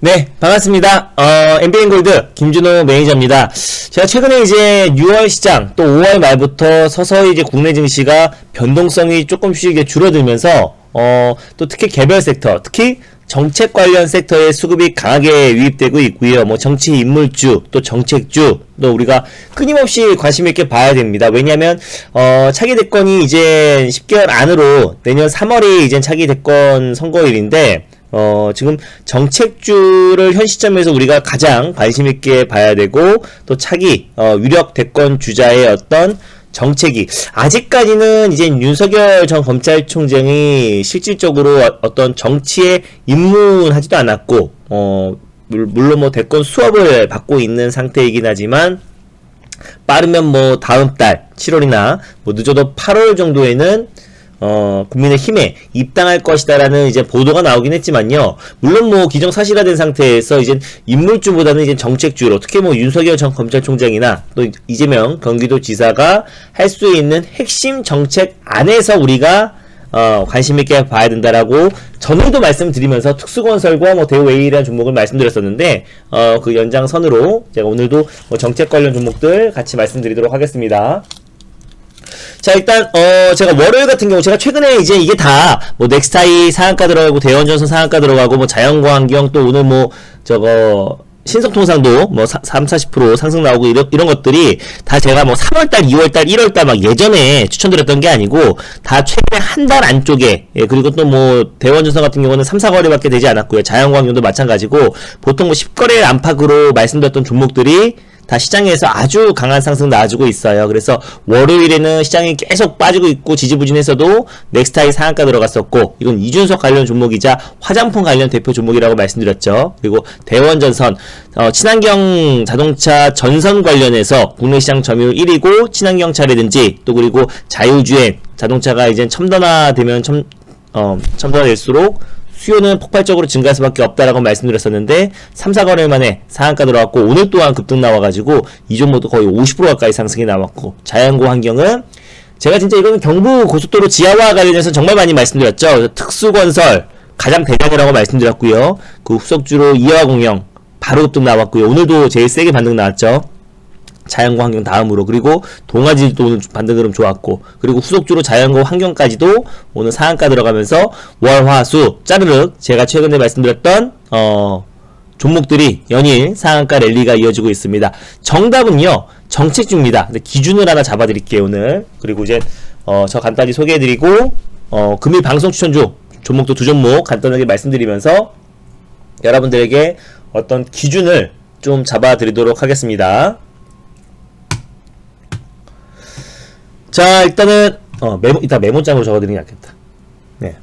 네, 반갑습니다. MBN골드 김준호 매니저입니다. 제가 최근에 이제 6월 시장 또 5월 말부터 서서히 이제 국내 증시가 변동성이 조금씩 이제 줄어들면서 또 특히 개별 섹터, 특히 정책 관련 섹터의 수급이 강하게 유입되고 있고요. 뭐 정치 인물주, 또 정책주, 또 우리가 끊임없이 관심 있게 봐야 됩니다. 왜냐하면 차기 대권이 이제 10개월 안으로 내년 3월이 이제 차기 대권 선거일인데 지금 정책주를 현 시점에서 우리가 가장 관심 있게 봐야 되고 또 차기 유력 대권 주자의 어떤 정책이 아직까지는 이제 윤석열 전 검찰총장이 실질적으로 어떤 정치에 입문하지도 않았고 물론 뭐 대권 수업을 받고 있는 상태이긴 하지만 빠르면 뭐 다음 달 7월이나 뭐 늦어도 8월 정도에는 국민의힘에 입당할 것이다라는 이제 보도가 나오긴 했지만요. 물론 뭐 기정사실화된 상태에서 이제 인물주보다는 이제 정책주로 특히 뭐 윤석열 전 검찰총장이나 또 이재명 경기도지사가 할 수 있는 핵심 정책 안에서 우리가 관심 있게 봐야 된다라고 전에도 말씀드리면서 특수건설과 뭐 대우웨이라는 종목을 말씀드렸었는데 그 연장선으로 제가 오늘도 뭐 정책 관련 종목들 같이 말씀드리도록 하겠습니다. 자, 일단 제가 월요일 같은 경우 제가 최근에 이제 이게 다 뭐 넥스타이 상한가 들어가고 대원전선 상한가 들어가고 뭐 자연광경 또 오늘 뭐 신성통상도 뭐 30-40% 상승 나오고 이런 것들이 다 제가 뭐 3월달, 2월달, 1월달 막 예전에 추천드렸던 게 아니고 다 최근에 한 달 안쪽에 그리고 또 뭐 대원전선 같은 경우는 3-4거래밖에 되지 않았고요. 자연광경도 마찬가지고 보통 뭐 10거래 안팎으로 말씀드렸던 종목들이 다 시장에서 아주 강한 상승 나와주고 있어요. 그래서 월요일에는 시장이 계속 빠지고 있고 지지부진해서도 넥스타이 상한가 들어갔었고 이건 이준석 관련 종목이자 화장품 관련 대표 종목이라고 말씀드렸죠. 그리고 대원전선 친환경 자동차 전선 관련해서 국내 시장 점유율 1위고 친환경 차라든지 또 그리고 자율주행 자동차가 이제 첨단화되면 첨단화될수록 수요는 폭발적으로 증가할 수밖에 없다라고 말씀드렸었는데 3-4거래일 만에 상한가 들어왔고 오늘 또한 급등 나와가지고 이 종목도 거의 50% 가까이 상승이 나왔고 자연고 환경은 제가 진짜 이거는 경부 고속도로 지하화 관련해서 정말 많이 말씀드렸죠. 특수건설 가장 대장이라고 말씀드렸고요. 그 후속주로 이화공영 바로 급등 나왔고요. 오늘도 제일 세게 반등 나왔죠. 자연고 환경 다음으로 그리고 동아지도 오늘 반등 흐름 좋았고 그리고 후속주로 자연고 환경까지도 오늘 상한가 들어가면서 월화수 짜르륵 제가 최근에 말씀드렸던 종목들이 연일 상한가 랠리가 이어지고 있습니다. 정답은요 정책주입니다. 기준을 하나 잡아드릴게요 오늘. 그리고 이제 저 간단히 소개해드리고 금일 방송 추천주 종목도 두 종목 간단하게 말씀드리면서 여러분들에게 어떤 기준을 좀 잡아드리도록 하겠습니다. 자, 일단은 이따 메모장으로 적어드리는 게 낫겠다. 네.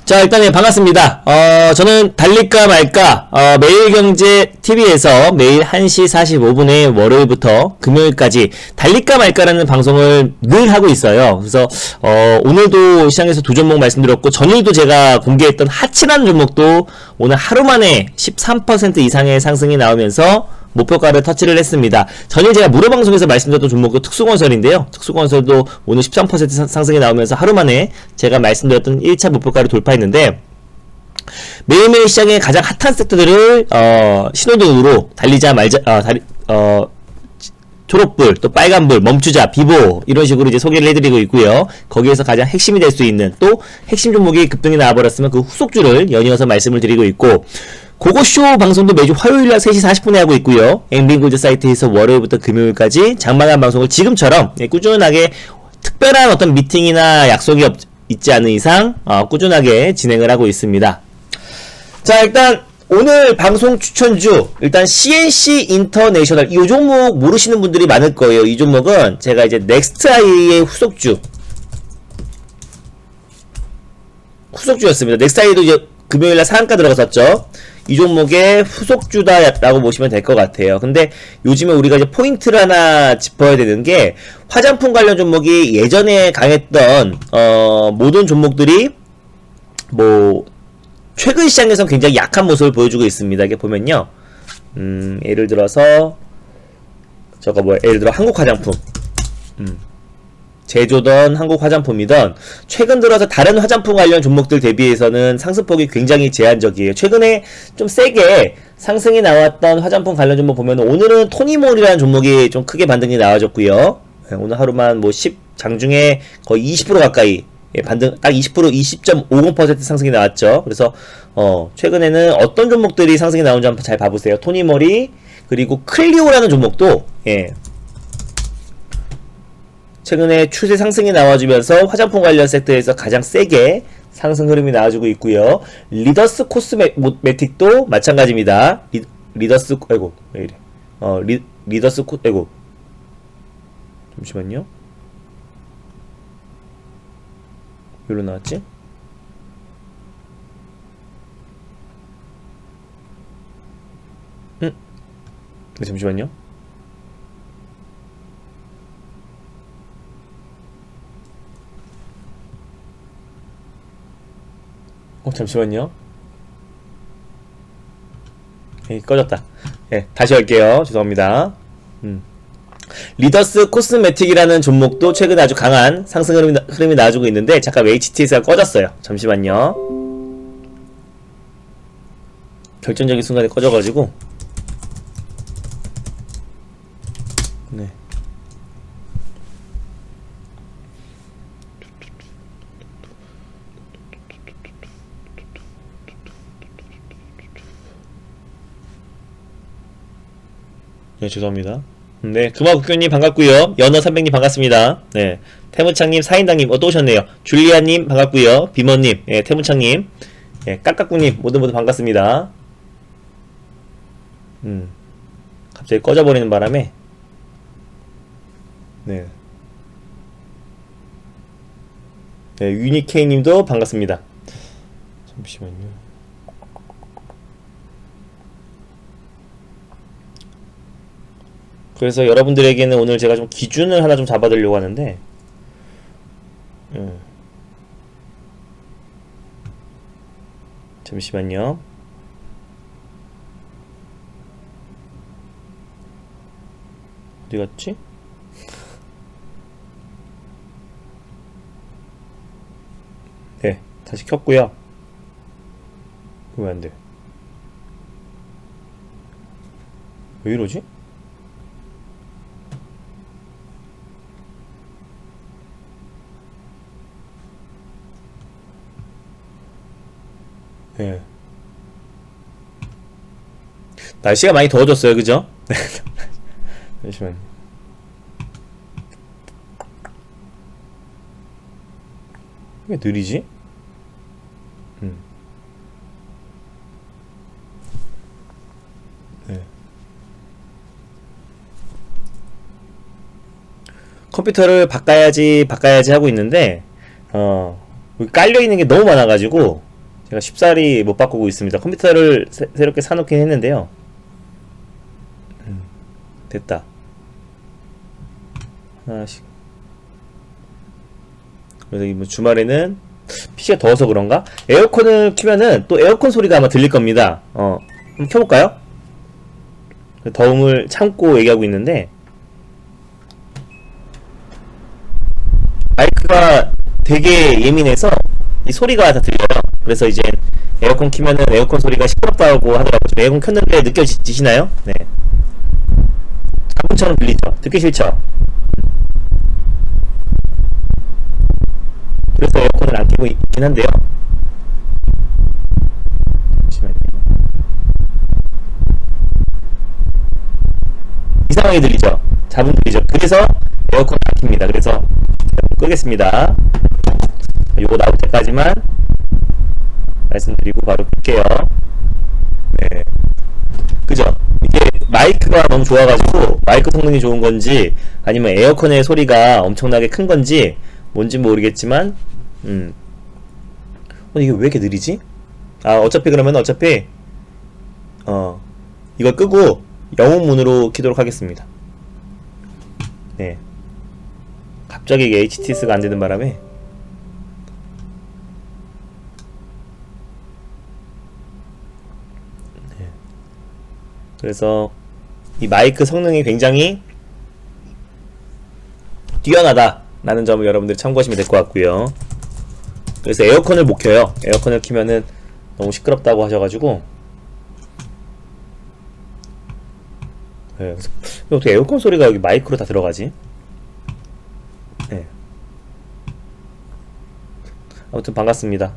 자, 일단 반갑습니다. 저는 달릴까 말까 매일경제TV에서 매일 1시 45분에 월요일부터 금요일까지 달릴까 말까라는 방송을 늘 하고 있어요. 그래서 오늘도 시장에서 두 종목 말씀드렸고 전일도 제가 공개했던 하치라는 종목도 오늘 하루 만에 13% 이상의 상승이 나오면서 목표가를 터치를 했습니다. 전일 제가 무료방송에서 말씀드렸던 종목도 특수건설인데요. 특수건설도 오늘 13% 상승이 나오면서 하루 만에 제가 말씀드렸던 1차 목표가를 돌파했는데 매일매일 시장의 가장 핫한 섹터들을 신호등으로 달리자 말자 초록불, 또 빨간불, 멈추자, 비보 이런 식으로 이제 소개를 해드리고 있고요. 거기에서 가장 핵심이 될 수 있는 또 핵심 종목이 급등이 나와버렸으면 그 후속주를 연이어서 말씀을 드리고 있고 고고쇼 방송도 매주 화요일날 3시 40분에 하고 있고요. MBN골드 사이트에서 월요일부터 금요일까지 장마감 방송을 지금처럼 꾸준하게 특별한 어떤 미팅이나 약속이 있지 않은 이상 꾸준하게 진행을 하고 있습니다. 자, 일단 오늘 방송 추천주 일단 CNC 인터내셔널 이 종목 모르시는 분들이 많을 거예요. 이 종목은 제가 이제 넥스트아이의 후속주였습니다. 넥스트아이도 이제 금요일날 상한가 들어갔었죠. 이 종목의 후속주다라고 보시면 될 것 같아요. 근데 요즘에 우리가 이제 포인트를 하나 짚어야 되는 게 화장품 관련 종목이 예전에 강했던 모든 종목들이 뭐 최근 시장에서 굉장히 약한 모습을 보여주고 있습니다. 이게 보면요. 예를 들어서 예를 들어 한국 화장품 제조던 한국 화장품이던 최근 들어서 다른 화장품 관련 종목들 대비해서는 상승폭이 굉장히 제한적이에요. 최근에 좀 세게 상승이 나왔던 화장품 관련 종목 보면 오늘은 토니몰이라는 종목이 좀 크게 반등이 나와줬고요. 오늘 하루만 뭐 10 장중에 거의 20% 가까이 반등 딱 20% 20.50% 상승이 나왔죠. 그래서 최근에는 어떤 종목들이 상승이 나오는지 한번 잘 봐보세요. 토니몰이 그리고 클리오라는 종목도 최근에 추세 상승이 나와주면서 화장품 관련 섹터에서 가장 세게 상승 흐름이 나와주고 있고요. 리더스 코스메틱도 마찬가지입니다. 리더스 아이고 왜 이래? 리더스 아이고 잠시만요. 여기로 나왔지? 네, 잠시만요. 잠시만요. 꺼졌다. 다시 할게요. 죄송합니다. 리더스 코스메틱이라는 종목도 최근에 아주 강한 상승 흐름이 나와주고 있는데 잠깐 HTS가 꺼졌어요. 잠시만요. 결정적인 순간에 꺼져가지고 네. 네, 죄송합니다. 네, 금화국교님 반갑고요. 연어300님 반갑습니다. 네, 태무창님, 사인당님 또 오셨네요. 줄리아님 반갑고요. 비머님, 태무창님, 깍깍꾸님 모두 반갑습니다. 갑자기 꺼져버리는 바람에 네, 유니케이님도 반갑습니다. 잠시만요. 그래서 여러분들에게는 오늘 제가 좀 기준을 하나 좀 잡아드리려고 하는데 잠시만요. 어디 갔지? 네, 다시 켰고요. 왜 안 돼? 왜 이러지? 예. 날씨가 많이 더워졌어요, 그죠? 잠시만요. 왜 느리지? 네. 컴퓨터를 바꿔야지 하고 있는데 여기 깔려있는 게 너무 많아가지고 제가 쉽사리 못 바꾸고 있습니다. 컴퓨터를 새롭게 사놓긴 했는데요. 됐다. 하나씩. 그래서 뭐 주말에는 PC가 더워서 그런가? 에어컨을 키면은 또 에어컨 소리가 아마 들릴 겁니다. 한번 켜볼까요? 더움을 참고 얘기하고 있는데 마이크가 되게 예민해서 이 소리가 다 들려요. 그래서 이제 에어컨 키면은 에어컨 소리가 시끄럽다고 하더라고요. 에어컨 켰는데 느껴지시나요? 네. 자동처럼 들리죠? 듣기 싫죠? 그래서 에어컨을 안 켜고 있긴 한데요. 잠시만요. 이상하게 들리죠? 자동 들리죠? 그래서 에어컨을 안 킵니다. 그래서 끄겠습니다. 요거 나올 때까지만 말씀드리고 바로 끌게요. 네. 그죠? 이게 마이크가 너무 좋아가지고 마이크 성능이 좋은 건지 아니면 에어컨의 소리가 엄청나게 큰 건지 뭔지 모르겠지만 이게 왜 이렇게 느리지? 어차피 그러면 어차피 이걸 끄고 영웅문으로 키도록 하겠습니다. 네. 갑자기 이게 HTS가 안 되는 바람에 그래서 이 마이크 성능이 굉장히 뛰어나다 라는 점을 여러분들이 참고하시면 될 것 같고요. 그래서 에어컨을 못 켜요. 에어컨을 키면은 너무 시끄럽다고 하셔가지고. 네, 그래서 어떻게 에어컨 소리가 여기 마이크로 다 들어가지? 네. 아무튼 반갑습니다.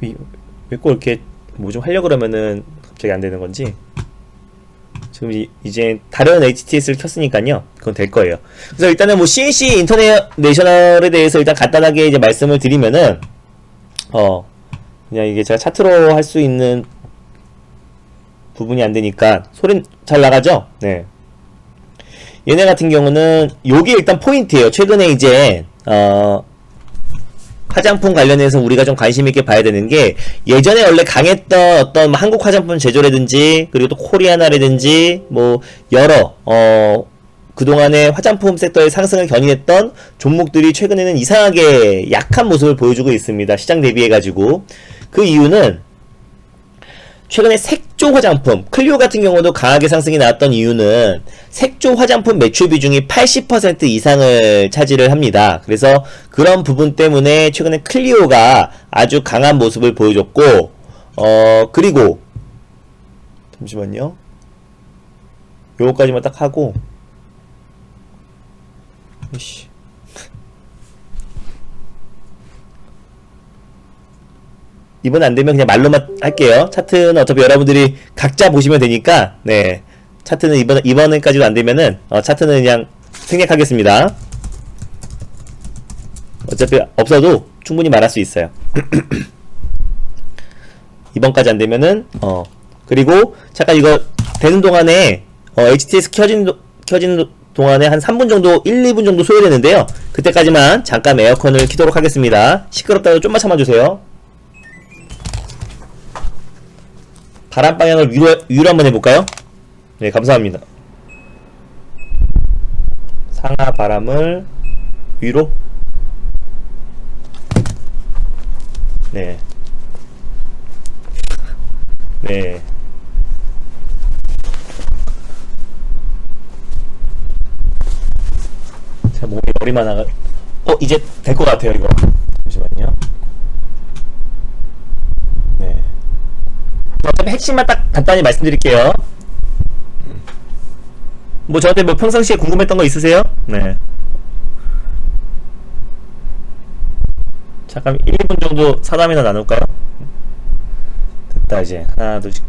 왜 꼭 이렇게 뭐 좀 하려고 그러면은 갑자기 안 되는 건지. 지금 이제 다른 HTS를 켰으니까요. 그건 될 거예요. 그래서 일단은 뭐 CNC 인터내셔널에 대해서 일단 간단하게 이제 말씀을 드리면은 그냥 이게 제가 차트로 할 수 있는 부분이 안 되니까 소린 잘 나가죠? 네. 얘네 같은 경우는 요게 일단 포인트예요. 최근에 이제 화장품 관련해서 우리가 좀 관심 있게 봐야 되는 게, 예전에 원래 강했던 어떤 한국 화장품 제조라든지 그리고 또 코리아나라든지 뭐 여러 그동안의 화장품 섹터의 상승을 견인했던 종목들이 최근에는 이상하게 약한 모습을 보여주고 있습니다. 시장 대비해 가지고. 그 이유는 최근에 색조 화장품, 클리오 같은 경우도 강하게 상승이 나왔던 이유는 색조 화장품 매출 비중이 80% 이상을 차지를 합니다. 그래서 그런 부분 때문에 최근에 클리오가 아주 강한 모습을 보여줬고, 그리고 잠시만요. 요거까지만 딱 하고, 이씨. 이번 안되면 그냥 말로만 할게요. 차트는 어차피 여러분들이 각자 보시면 되니까, 네. 차트는 이번에까지도 안되면은, 차트는 그냥 생략하겠습니다. 어차피 없어도 충분히 말할 수 있어요. 이번까지 안되면은, 그리고, 잠깐 이거 되는 동안에, HTS 켜진 동안에 한 3분 정도, 1, 2분 정도 소요되는데요. 그때까지만 잠깐 에어컨을 켜도록 하겠습니다. 시끄럽다고 좀만 참아주세요. 바람 방향을 위로 한번 해볼까요? 네, 감사합니다. 상하 바람을 위로. 네. 네. 제가 몸이 머리만 나가. 이제 될 것 같아요, 이거. 잠시만요. 네. 어차피 핵심만 딱 간단히 말씀드릴게요. 뭐 저한테 뭐 평상시에 궁금했던 거 있으세요? 네. 잠깐 1, 2분 정도 사담이나 나눌까요? 됐다. 이제 하나 둘씩.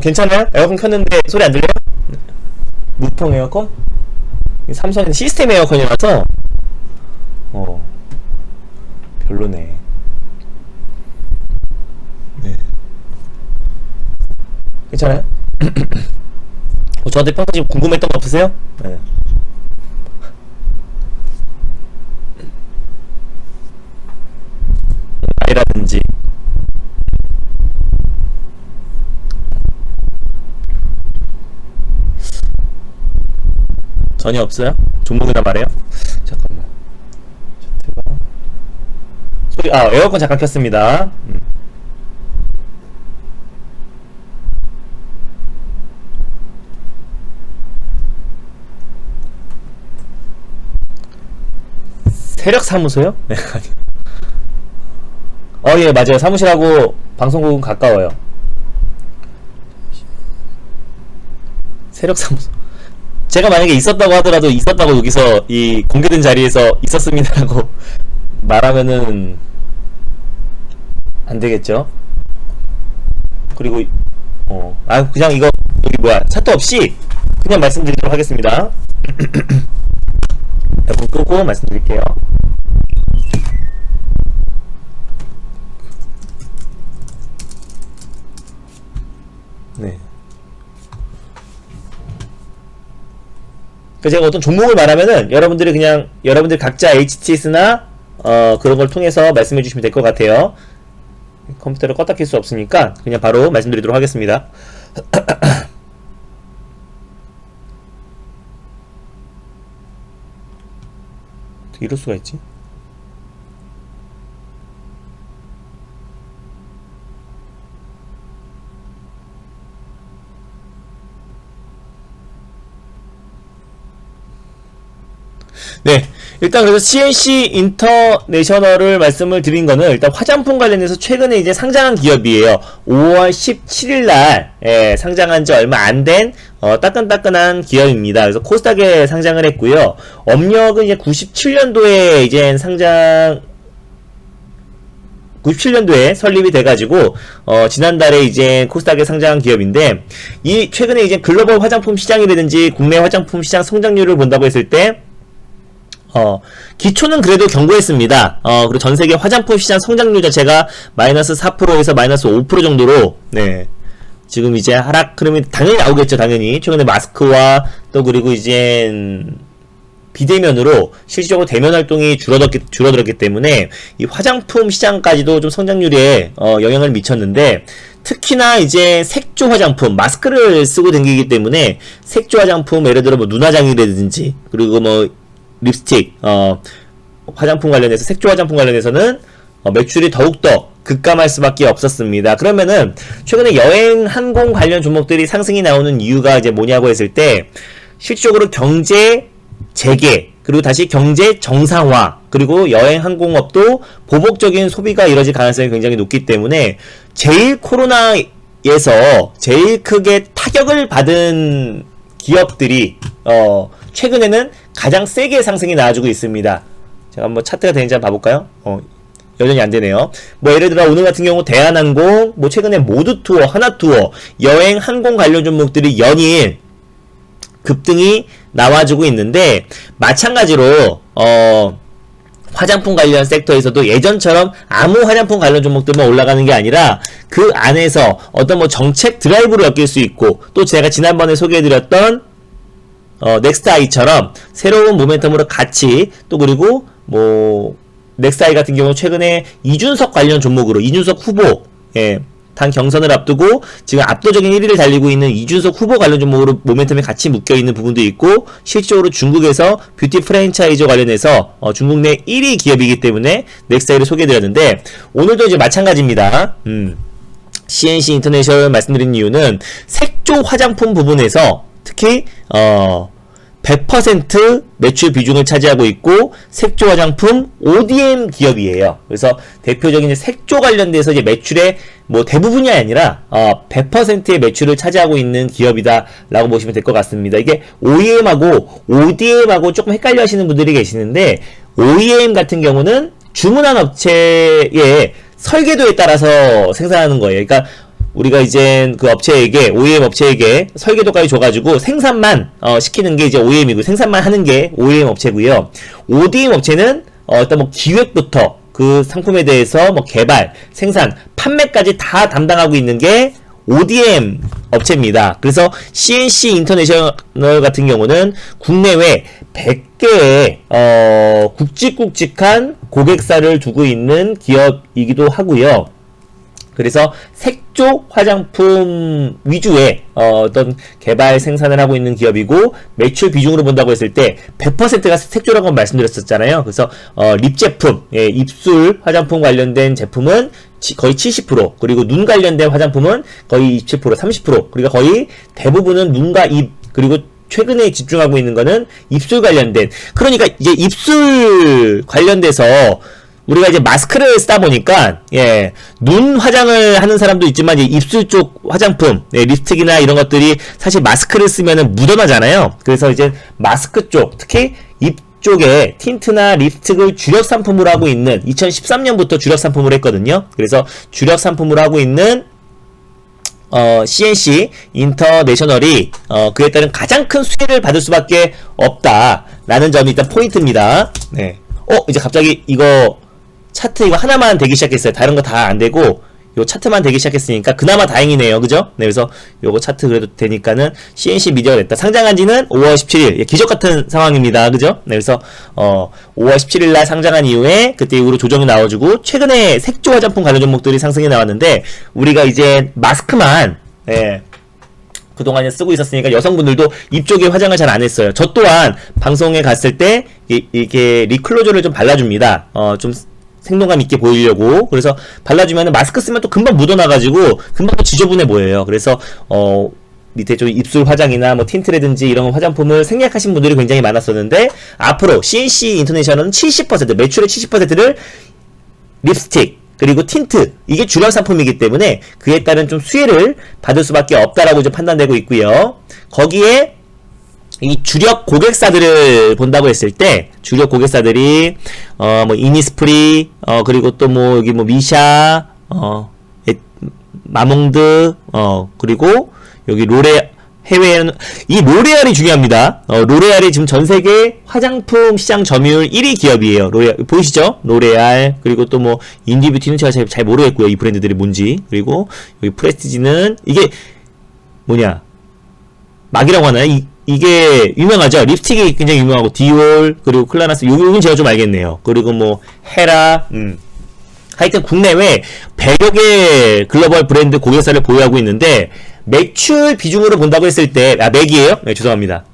괜찮아요? 에어컨 켰는데 소리 안 들려요? 무풍 에어컨? 삼성은 시스템 에어컨이라서 별로네. 네. 괜찮아요? 저한테 평소에 궁금했던 거 없으세요? 네. 나이라든지 전혀 없어요? 종목이나 말해요? 잠깐만. 소리, 에어컨 잠깐 켰습니다. 세력사무소요? 네, 아니요. 예, 맞아요. 사무실하고 방송국은 가까워요. 세력사무소. 제가 만약에 있었다고 하더라도, 있었다고 여기서 이 공개된 자리에서 있었습니다라고 말하면은 안 되겠죠? 그리고, 그냥 이거, 여기 뭐야, 차트 없이 그냥 말씀드리도록 하겠습니다. 에어컨 끄고 말씀드릴게요. 네. 제가 어떤 종목을 말하면은 여러분들이 그냥 여러분들 각자 HTS나 그런 걸 통해서 말씀해 주시면 될 것 같아요. 컴퓨터를 껐다 켤 수 없으니까 그냥 바로 말씀드리도록 하겠습니다. 어떻게 이럴 수가 있지? 네. 일단 그래서 CNC 인터내셔널을 말씀을 드린 거는 일단 화장품 관련해서 최근에 이제 상장한 기업이에요. 5월 17일 날 상장한 지 얼마 안 된 따끈따끈한 기업입니다. 그래서 코스닥에 상장을 했고요. 업력은 이제 97년도에 이제 97년도에 설립이 돼가지고 지난달에 이제 코스닥에 상장한 기업인데, 이 최근에 이제 글로벌 화장품 시장이라든지 국내 화장품 시장 성장률을 본다고 했을 때 기초는 그래도 견고했습니다. 그리고 전 세계 화장품 시장 성장률 자체가 마이너스 4%에서 마이너스 5% 정도로, 네. 지금 이제 하락 흐름이 당연히 나오겠죠, 당연히. 최근에 마스크와 또 그리고 이제 비대면으로 실질적으로 대면 활동이 줄어들었기 때문에 이 화장품 시장까지도 좀 성장률에 영향을 미쳤는데, 특히나 이제 색조 화장품, 마스크를 쓰고 다니기 때문에 색조 화장품, 예를 들어 뭐 눈화장이라든지 그리고 뭐 립스틱, 화장품 관련해서, 색조 화장품 관련해서는 매출이 더욱더 급감할 수밖에 없었습니다. 그러면은 최근에 여행, 항공 관련 종목들이 상승이 나오는 이유가 이제 뭐냐고 했을 때, 실질적으로 경제 재개, 그리고 다시 경제 정상화, 그리고 여행 항공업도 보복적인 소비가 이뤄질 가능성이 굉장히 높기 때문에 제일 코로나에서 제일 크게 타격을 받은 기업들이 최근에는 가장 세게 상승이 나와주고 있습니다. 제가 한번 차트가 되는지 한번 봐볼까요? 여전히 안 되네요. 뭐 예를 들어 오늘 같은 경우 대한항공, 뭐 최근에 모두투어, 하나투어, 여행 항공 관련 종목들이 연일 급등이 나와주고 있는데, 마찬가지로 화장품 관련 섹터에서도 예전처럼 아무 화장품 관련 종목들만 올라가는 게 아니라 그 안에서 어떤 뭐 정책 드라이브를 엮일 수 있고, 또 제가 지난번에 소개해드렸던 넥스트아이처럼 새로운 모멘텀으로 같이, 또 그리고 뭐 넥스트아이 같은 경우 최근에 이준석 관련 종목으로, 이준석 후보, 당 경선을 앞두고 지금 압도적인 1위를 달리고 있는 이준석 후보 관련 종목으로 모멘텀이 같이 묶여있는 부분도 있고, 실질적으로 중국에서 뷰티 프랜차이즈 관련해서 중국 내 1위 기업이기 때문에 넥스트아이를 소개해드렸는데, 오늘도 이제 마찬가지입니다. CNC 인터내셔널 말씀드린 이유는 색조 화장품 부분에서 특히 100% 매출 비중을 차지하고 있고, 색조 화장품 ODM 기업이에요. 그래서 대표적인 이제 색조 관련돼서 이제 매출의 뭐 대부분이 아니라 100%의 매출을 차지하고 있는 기업이다라고 보시면 될 것 같습니다. 이게 OEM하고 ODM하고 조금 헷갈려 하시는 분들이 계시는데, OEM 같은 경우는 주문한 업체의 설계도에 따라서 생산하는 거예요. 그러니까 우리가 이제 그 업체에게, OEM 업체에게 설계도까지 줘가지고 생산만 시키는 게 이제 OEM이고, 생산만 하는 게 OEM 업체고요. ODM 업체는 어떤 뭐 기획부터 그 상품에 대해서 뭐 개발, 생산, 판매까지 다 담당하고 있는 게 ODM 업체입니다. 그래서 CNC 인터내셔널 같은 경우는 국내외 100개의 굵직굵직한 고객사를 두고 있는 기업이기도 하고요. 그래서 색조 화장품 위주의 어떤 개발 생산을 하고 있는 기업이고, 매출 비중으로 본다고 했을 때 100%가 색조라고 말씀드렸었잖아요. 그래서 립 제품, 입술 화장품 관련된 제품은 거의 70%, 그리고 눈 관련된 화장품은 거의 27%, 30%, 그리고 거의 대부분은 눈과 입, 그리고 최근에 집중하고 있는 거는 입술 관련된, 그러니까 이제 입술 관련돼서 우리가 이제 마스크를 쓰다 보니까, 눈 화장을 하는 사람도 있지만, 이제 입술 쪽 화장품, 립스틱이나 이런 것들이 사실 마스크를 쓰면은 묻어나잖아요. 그래서 이제 마스크 쪽, 특히 입 쪽에 틴트나 립스틱을 주력 상품으로 하고 있는, 2013년부터 주력 상품으로 했거든요. 그래서 주력 상품으로 하고 있는 CNC 인터내셔널이 그에 따른 가장 큰 수혜를 받을 수밖에 없다라는 점이 일단 포인트입니다. 네. 이제 갑자기 이거 차트 이거 하나만 되기 시작했어요. 다른 거 다 안 되고 요 차트만 되기 시작했으니까 그나마 다행이네요. 그죠? 네, 그래서 요거 차트 그래도 되니까는 CNC 미디어가 됐다. 상장한 지는 5월 17일. 기적 같은 상황입니다. 그죠? 네, 그래서 5월 17일 날 상장한 이후에 그때 이후로 조정이 나와주고, 최근에 색조 화장품 관련 종목들이 상승이 나왔는데, 우리가 이제 마스크만 그동안 쓰고 있었으니까 여성분들도 입 쪽에 화장을 잘 안 했어요. 저 또한 방송에 갔을 때 이렇게 리클로저를 좀 발라줍니다. 좀 생동감 있게 보이려고. 그래서 발라주면 마스크 쓰면 또 금방 묻어나가지고 금방 또 지저분해 보여요. 그래서 밑에 좀 입술 화장이나 뭐 틴트라든지 이런 화장품을 생략하신 분들이 굉장히 많았었는데, 앞으로 CNC 인터내셔널은 70%, 매출의 70%를 립스틱, 그리고 틴트, 이게 주력 상품이기 때문에 그에 따른 좀 수혜를 받을 수밖에 없다라고 좀 판단되고 있고요. 거기에 이 주력 고객사들을 본다고 했을 때, 주력 고객사들이 뭐 이니스프리, 그리고 또 뭐 여기 뭐 미샤, 마몽드, 그리고 여기 해외에는 이 로레알이 중요합니다. 로레알이 지금 전 세계 화장품 시장 점유율 1위 기업이에요. 로레알 보이시죠? 로레알, 그리고 또 뭐 인디뷰티는 제가 잘 모르겠고요. 이 브랜드들이 뭔지. 그리고 여기 프레스티지는 이게 뭐냐? 막이라고 하나요? 이게 유명하죠. 립스틱이 굉장히 유명하고 디올, 그리고 클라나스, 요건 제가 좀 알겠네요. 그리고 뭐 헤라, 하여튼 국내외 100여 개 글로벌 브랜드 고객사를 보유하고 있는데, 매출 비중으로 본다고 했을 때, 맥이에요? 네, 죄송합니다.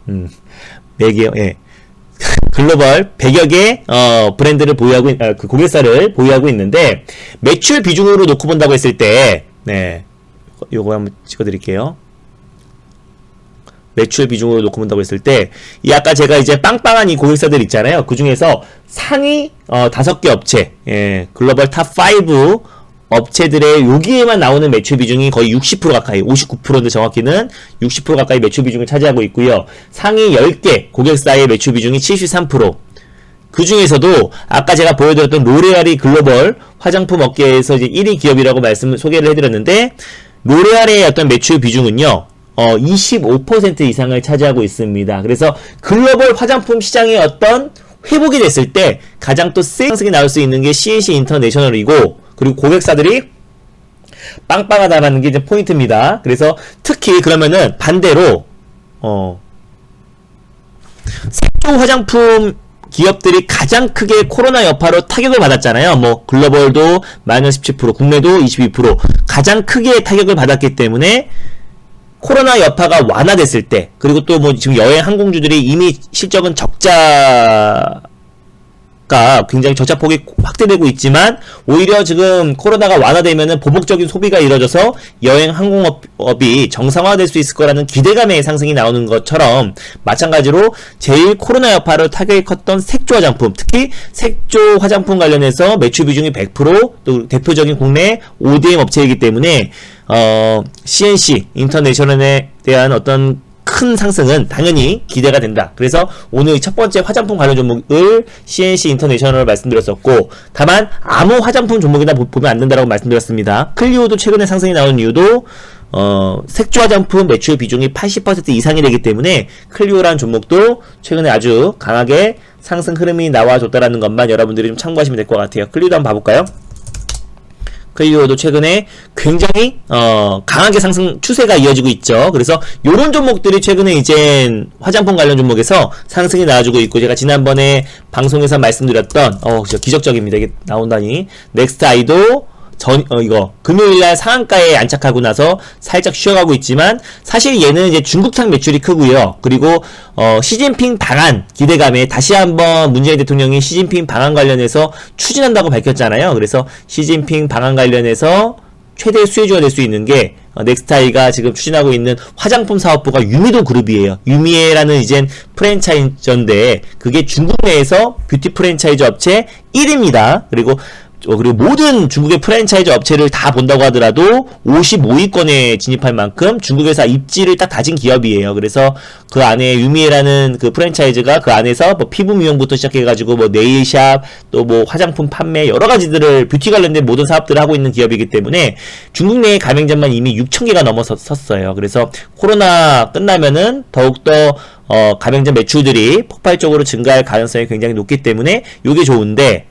맥이에요. 예. 글로벌 100여 개 브랜드를 보유하고 그 고객사를 보유하고 있는데, 매출 비중으로 놓고 본다고 했을 때, 네, 요거 한번 찍어드릴게요. 매출 비중으로 놓고 본다고 했을 때, 이 아까 제가 이제 빵빵한 이 고객사들 있잖아요. 그 중에서 상위 5개 업체, 예, 글로벌 탑 5 업체들의 여기에만 나오는 매출 비중이 거의 60% 가까이, 59%인데 정확히는 60% 가까이 매출 비중을 차지하고 있고요. 상위 10개 고객사의 매출 비중이 73%. 그 중에서도 아까 제가 보여드렸던 로레알이 글로벌 화장품 업계에서 이제 1위 기업이라고 소개를 해드렸는데, 로레알의 어떤 매출 비중은요, 25% 이상을 차지하고 있습니다. 그래서 글로벌 화장품 시장의 어떤 회복이 됐을 때 가장 또 세게 상승이 나올 수 있는 게 CNC 인터내셔널이고, 그리고 고객사들이 빵빵하다라는 게 이제 포인트입니다. 그래서 특히 그러면은 반대로 색조 화장품 기업들이 가장 크게 코로나 여파로 타격을 받았잖아요. 뭐 글로벌도 마이너스 17%, 국내도 22% 가장 크게 타격을 받았기 때문에, 코로나 여파가 완화됐을 때, 그리고 또 뭐 지금 여행 항공주들이 이미 실적은 적자가 굉장히 적자폭이 확대되고 있지만, 오히려 지금 코로나가 완화되면은 보복적인 소비가 이루어져서 여행 항공업이 정상화될 수 있을 거라는 기대감의 상승이 나오는 것처럼, 마찬가지로 제일 코로나 여파로 타격이 컸던 색조 화장품, 특히 색조 화장품 관련해서 매출 비중이 100%, 또 대표적인 국내 ODM 업체이기 때문에 CNC 인터내셔널에 대한 어떤 큰 상승은 당연히 기대가 된다. 그래서 오늘 첫 번째 화장품 관련 종목을 CNC 인터내셔널을 말씀드렸었고, 다만 아무 화장품 종목이나 보면 안 된다라고 말씀드렸습니다. 클리오도 최근에 상승이 나온 이유도 색조 화장품 매출 비중이 80% 이상이 되기 때문에, 클리오라는 종목도 최근에 아주 강하게 상승 흐름이 나와줬다라는 것만 여러분들이 좀 참고하시면 될 것 같아요. 클리오도 한번 봐볼까요? 클리오도 최근에 굉장히 강하게 상승 추세가 이어지고 있죠. 그래서 요런 종목들이 최근에 이제 화장품 관련 종목에서 상승이 나와주고 있고, 제가 지난번에 방송에서 말씀드렸던 진짜 기적적입니다. 이게 나온다니. 넥스트아이도 이거 금요일날 상한가에 안착하고 나서 살짝 쉬어가고 있지만, 사실 얘는 이제 중국향 매출이 크고요. 그리고 시진핑 방한 기대감에 다시 한번 문재인 대통령이 시진핑 방한 관련해서 추진한다고 밝혔잖아요. 그래서 시진핑 방한 관련해서 최대 수혜주가 될 수 있는 게 넥스타이가 지금 추진하고 있는 화장품 사업부가 유미도 그룹이에요. 유미에라는 이젠 프랜차이저인데, 그게 중국 내에서 뷰티 프랜차이즈 업체 1위입니다. 그리고 모든 중국의 프랜차이즈 업체를 다 본다고 하더라도 55위권에 진입할 만큼 중국에서 입지를 딱 다진 기업이에요. 그래서 그 안에 유미에라는 그 프랜차이즈가 그 안에서 뭐 피부 미용부터 시작해가지고 뭐 네일샵, 또 뭐 화장품 판매, 여러 가지들을 뷰티 관련된 모든 사업들을 하고 있는 기업이기 때문에 중국 내의 가맹점만 이미 6,000개가 넘어섰어요. 그래서 코로나 끝나면은 더욱더 가맹점 매출들이 폭발적으로 증가할 가능성이 굉장히 높기 때문에 요게 좋은데,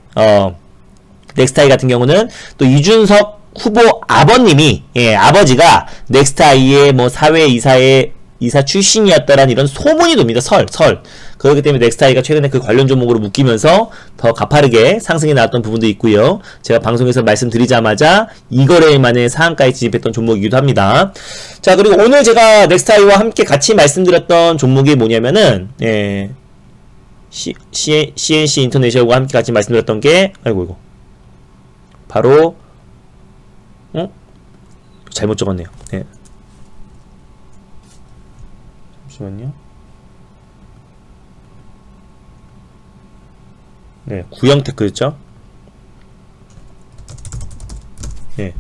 넥스타이 같은 경우는 또 이준석 후보 아버님이, 아버지가 넥스타이의 뭐 사회 이사 출신이었다라는 이런 소문이 돕니다. 설. 그렇기 때문에 넥스타이가 최근에 그 관련 종목으로 묶이면서 더 가파르게 상승이 나왔던 부분도 있고요. 제가 방송에서 말씀드리자마자 2거래일 만에 상한가에 진입했던 종목이기도 합니다. 자, 그리고 오늘 제가 넥스타이와 함께 같이 말씀드렸던 종목이 뭐냐면은, CNC 인터내셔널과 함께 같이 말씀드렸던 게, 이거. 바로 잘못 적었네요. 잠시만요. 네, 구형테크였죠? 네.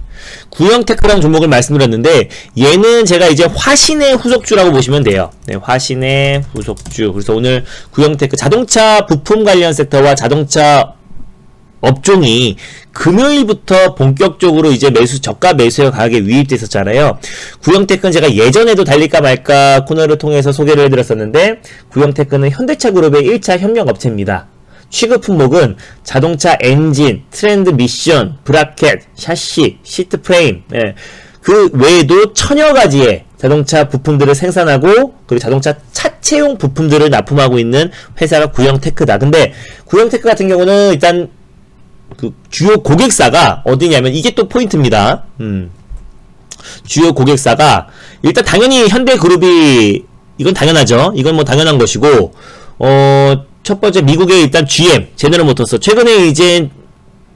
구형테크라는 종목을 말씀드렸는데, 얘는 제가 이제 화신의 후속주라고 보시면 돼요. 네, 화신의 후속주. 그래서 오늘 구형테크, 자동차 부품 관련 섹터와 자동차 업종이 금요일부터 본격적으로 이제 저가 매수에 강하게 유입됐었잖아요. 구형테크는 제가 예전에도 달릴까 말까 코너를 통해서 소개를 해드렸었는데, 구형테크는 현대차 그룹의 1차 협력업체입니다. 취급 품목은 자동차 엔진, 트렌드 미션, 브라켓, 샤시, 시트 프레임, 예. 그 외에도 천여 가지의 자동차 부품들을 생산하고, 그리고 자동차 차체용 부품들을 납품하고 있는 회사가 구형테크다. 근데 구형테크 같은 경우는 일단 그 주요 고객사가 어디냐면, 이게 또 포인트입니다. 주요 고객사가 일단 당연히 현대그룹이, 이건 당연하죠. 이건 뭐 당연한 것이고, 첫 번째 미국의 일단 GM, 제너럴모터스. 최근에 이제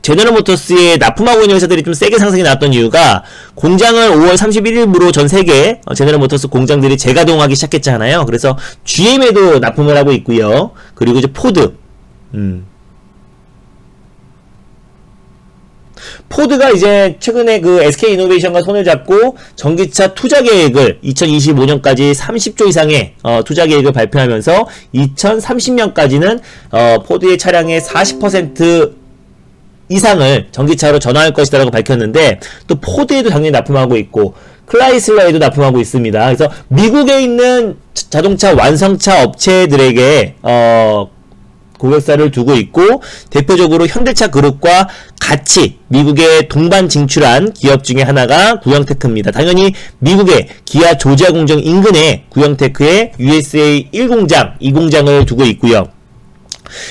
제너럴모터스에 납품하고 있는 회사들이 좀 세게 상승이 나왔던 이유가, 공장을 5월 31일부로 전 세계 제너럴모터스 공장들이 재가동하기 시작했잖아요. 그래서 GM에도 납품을 하고 있고요. 그리고 이제 포드, 포드가 이제 최근에 그 SK이노베이션과 손을 잡고 전기차 투자 계획을 2025년까지 30조 이상의 투자 계획을 발표하면서 2030년까지는 포드의 차량의 40% 이상을 전기차로 전환할 것이다라고 밝혔는데, 또 포드에도 당연히 납품하고 있고 클라이슬러에도 납품하고 있습니다. 그래서 미국에 있는 자동차 완성차 업체들에게 고객사를 두고 있고, 대표적으로 현대차 그룹과 같이 미국에 동반 진출한 기업 중에 하나가 구형테크입니다. 당연히 미국의 기아 조지아 공장 인근에 구형테크의 USA 1공장, 2공장을 두고 있고요.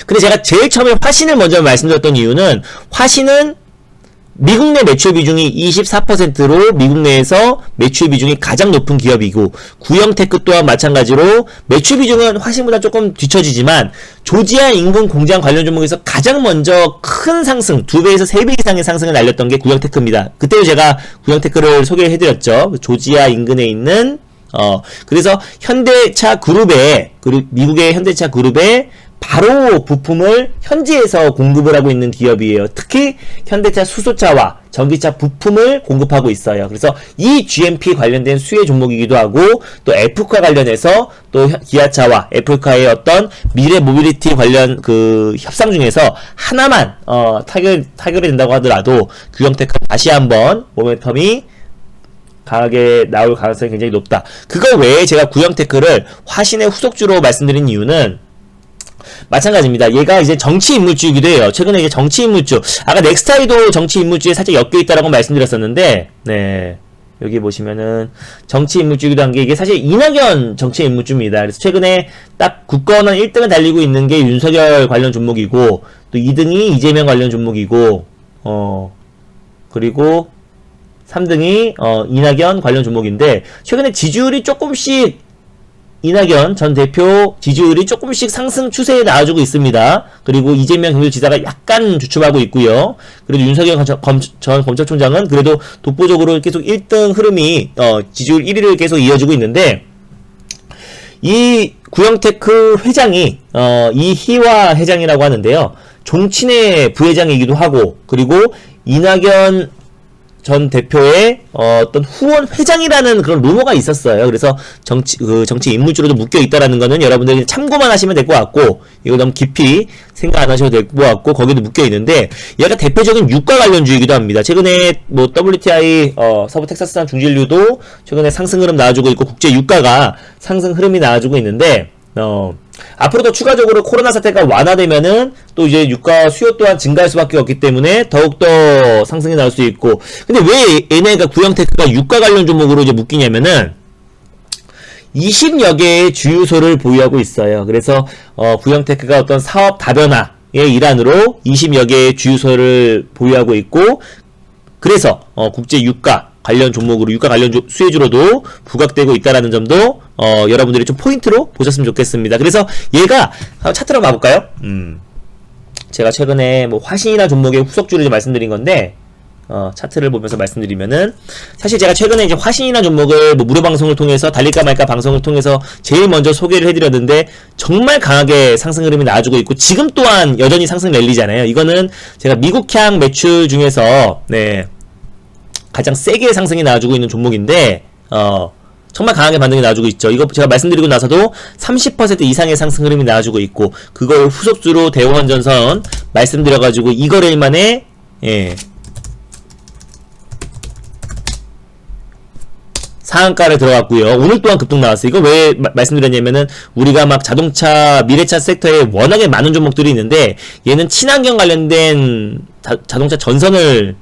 근데 제가 제일 처음에 화신을 먼저 말씀드렸던 이유는, 화신은 미국 내 매출 비중이 24%로 미국 내에서 매출 비중이 가장 높은 기업이고, 구형테크 또한 마찬가지로 매출 비중은 화신보다 조금 뒤처지지만 조지아 인근 공장 관련 종목에서 가장 먼저 큰 상승, 2배에서 3배 이상의 상승을 날렸던 게 구형테크입니다. 그때도 제가 구형테크를 소개해드렸죠. 조지아 인근에 있는 그래서 현대차 그룹에, 그리고 미국의 현대차 그룹에 바로 부품을 현지에서 공급을 하고 있는 기업이에요. 특히 현대차 수소차와 전기차 부품을 공급하고 있어요. 그래서 이 GMP 관련된 수혜 종목이기도 하고, 또 F카 관련해서 또 기아차와 F카의 어떤 미래 모빌리티 관련 그 협상 중에서 하나만 타결이 된다고 하더라도 구형테크 다시 한번 모멘텀이 강하게 나올 가능성이 굉장히 높다. 그거 외에 제가 구형테크를 화신의 후속주로 말씀드린 이유는 마찬가지입니다. 얘가 이제 정치 인물주이기도 해요. 최근에 이제 정치 인물주, 아까 넥스타이도 정치 인물주에 살짝 엮여 있다라고 말씀드렸었는데, 네, 여기 보시면은 정치 인물주이기도 한 게, 이게 사실 이낙연 정치 인물주입니다. 그래서 최근에 딱 국가원원 1등을 달리고 있는 게 윤석열 관련 종목이고, 또 2등이 이재명 관련 종목이고, 그리고 3등이 이낙연 관련 종목인데, 최근에 지지율이 조금씩, 이낙연 전 대표 지지율이 조금씩 상승 추세에 나와주고 있습니다. 그리고 이재명 경기도지사가 약간 주춤하고 있고요. 그래도 윤석열 전 검찰총장은 그래도 독보적으로 계속 1등 흐름이 지지율 1위를 계속 이어지고 있는데, 이 구형테크 회장이 이희화 회장이라고 하는데요. 종친의 부회장이기도 하고, 그리고 이낙연 전 대표의 어떤 후원 회장이라는 그런 루머가 있었어요. 그래서 정치 인물주로도 묶여 있다라는 거는 여러분들이 참고만 하시면 될 것 같고, 이거 너무 깊이 생각 안 하셔도 될 것 같고, 거기도 묶여 있는데, 얘가 대표적인 유가 관련주이기도 합니다. 최근에 뭐 WTI 서부 텍사스산 중진류도 최근에 상승 흐름 나와주고 있고, 국제 유가가 상승 흐름이 나와주고 있는데, 앞으로도 추가적으로 코로나 사태가 완화되면은 또 이제 유가 수요 또한 증가할 수밖에 없기 때문에 더욱더 상승이 나올 수 있고, 근데 왜 얘네가 구형테크가 유가 관련 종목으로 이제 묶이냐면은 20여 개의 주유소를 보유하고 있어요. 그래서 구형테크가 어떤 사업 다변화의 일환으로 20여 개의 주유소를 보유하고 있고, 그래서 국제 유가 관련 종목으로, 유가 관련 수혜주로도 부각되고 있다라는 점도 여러분들이 좀 포인트로 보셨으면 좋겠습니다. 그래서 얘가 차트로 봐볼까요? 제가 최근에 뭐 화신이나 종목의 후속주를 말씀드린 건데, 차트를 보면서 말씀드리면은, 사실 제가 최근에 이제 화신이라는 종목을 뭐 무료 방송을 통해서 달릴까 말까 방송을 통해서 제일 먼저 소개를 해드렸는데, 정말 강하게 상승 흐름이 나와주고 있고, 지금 또한 여전히 상승 랠리잖아요. 이거는 제가 미국향 매출 중에서, 네, 가장 세게 상승이 나와주고 있는 종목인데, 정말 강하게 반등이 나와주고 있죠. 이거 제가 말씀드리고 나서도 30% 이상의 상승 흐름이 나와주고 있고, 그걸 후속주로 대원전선 말씀드려가지고 이 거래일 만에, 예, 상한가를 들어갔고요. 오늘 또한 급등 나왔어요. 이거 왜 말씀드렸냐면은, 우리가 막 자동차, 미래차 섹터에 워낙에 많은 종목들이 있는데, 얘는 친환경 관련된 자동차 전선을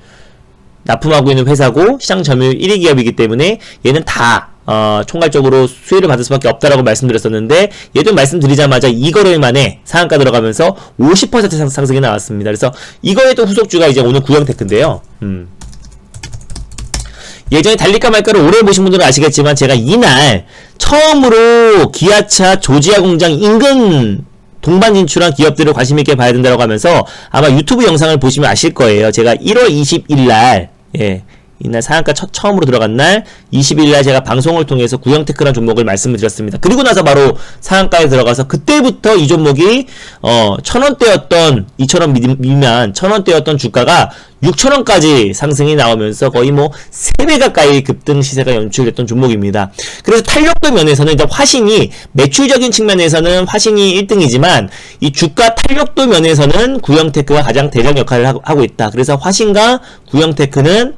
납품하고 있는 회사고, 시장 점유율 1위 기업이기 때문에 얘는 다 총괄적으로 수혜를 받을 수밖에 없다라고 말씀드렸었는데, 얘도 말씀드리자마자 이 거래일 만에 상한가 들어가면서 50% 상승이 나왔습니다. 그래서 이거에 또 후속주가 이제 오늘 구형테크인데요. 예전에 달릴까 말까를 오래 보신 분들은 아시겠지만, 제가 이날 처음으로 기아차 조지아 공장 인근 동반 진출한 기업들을 관심있게 봐야 된다고 하면서, 아마 유튜브 영상을 보시면 아실 거예요. 제가 1월 20일 날, 예, 이날 상한가 처음으로 들어간 날 20일날 제가 방송을 통해서 구형테크라는 종목을 말씀을 드렸습니다. 그리고 나서 바로 상한가에 들어가서, 그때부터 이 종목이 1000원대였던, 2000원 미만 1000원대였던 주가가 6000원까지 상승이 나오면서 거의 뭐 3배 가까이 급등 시세가 연출됐던 종목입니다. 그래서 탄력도 면에서는 일단 화신이, 매출적인 측면에서는 화신이 1등이지만 이 주가 탄력도 면에서는 구형테크가 가장 대장 역할을 하고 있다. 그래서 화신과 구형테크는